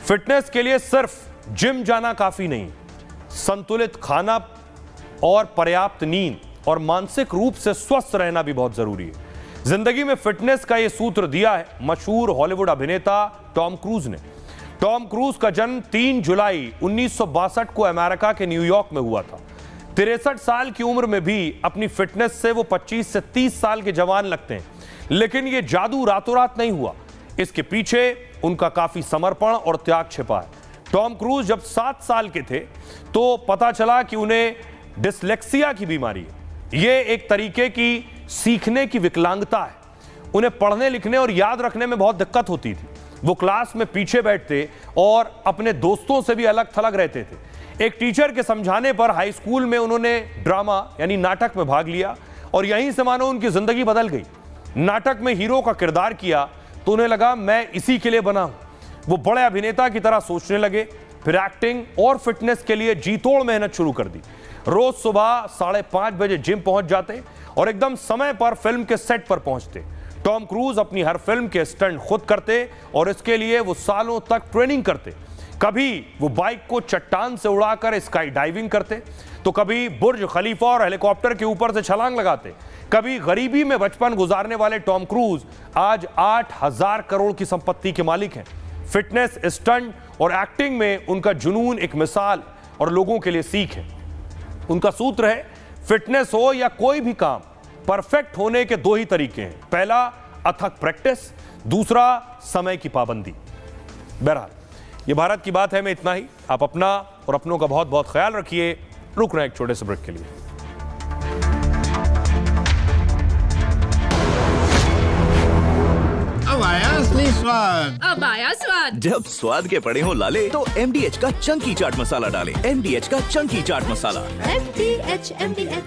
फिटनेस के लिए सिर्फ जिम जाना काफी नहीं, संतुलित खाना और पर्याप्त नींद और मानसिक रूप से स्वस्थ रहना भी बहुत जरूरी है। जिंदगी में फिटनेस का यह सूत्र दिया है मशहूर हॉलीवुड अभिनेता टॉम क्रूज ने। टॉम क्रूज का जन्म 3 जुलाई 1962 को अमेरिका के न्यूयॉर्क में हुआ था। 63 साल की उम्र में भी अपनी फिटनेस से वो 25 से 30 साल के जवान लगते हैं। लेकिन यह जादू रातों रात नहीं हुआ, इसके पीछे उनका काफी समर्पण और त्याग छिपा है। टॉम क्रूज जब 7 साल के थे तो पता चला कि उन्हें डिसलेक्सिया की बीमारी है। यह एक तरीके की सीखने की विकलांगता है। उन्हें पढ़ने लिखने और याद रखने में बहुत दिक्कत होती थी। वो क्लास में पीछे बैठते और अपने दोस्तों से भी अलग थलग रहते थे। एक टीचर के समझाने पर हाई स्कूल में उन्होंने ड्रामा यानी नाटक में भाग लिया और यहीं से मानो उनकी जिंदगी बदल गई। नाटक में हीरो का किरदार किया तो उन्हें लगा मैं इसी के लिए बना हूं। वो बड़े अभिनेता की तरह सोचने लगे। फिर एक्टिंग और फिटनेस के लिए जी तोड़ मेहनत शुरू कर दी। रोज सुबह 5:30 बजे जिम पहुंच जाते और एकदम समय पर फिल्म के सेट पर पहुंचते। टॉम क्रूज अपनी हर फिल्म के स्टंट खुद करते और इसके लिए वो सालों तक ट्रेनिंग करते। कभी वो बाइक को चट्टान से उड़ाकर स्काई डाइविंग करते तो कभी बुर्ज खलीफा और हेलीकॉप्टर के ऊपर से छलांग लगाते। कभी गरीबी में बचपन गुजारने वाले टॉम क्रूज आज 8,000 करोड़ की संपत्ति के मालिक हैं। फिटनेस, स्टंट और एक्टिंग में उनका जुनून एक मिसाल और लोगों के लिए सीख है। उनका सूत्र है, फिटनेस हो या कोई भी काम, परफेक्ट होने के 2 ही तरीके हैं। पहला अथक प्रैक्टिस, दूसरा समय की पाबंदी। बहरहाल ये भारत की बात है में इतना ही। आप अपना और अपनों का बहुत बहुत ख्याल रखिए। रुक रहे हैं एक छोटे से ब्रेक के लिए। अब आया असली स्वाद। अब आया स्वाद। जब स्वाद के पड़े हो लाले तो MDH का चंकी चाट मसाला डालें। MDH का चंकी चाट मसाला। MDH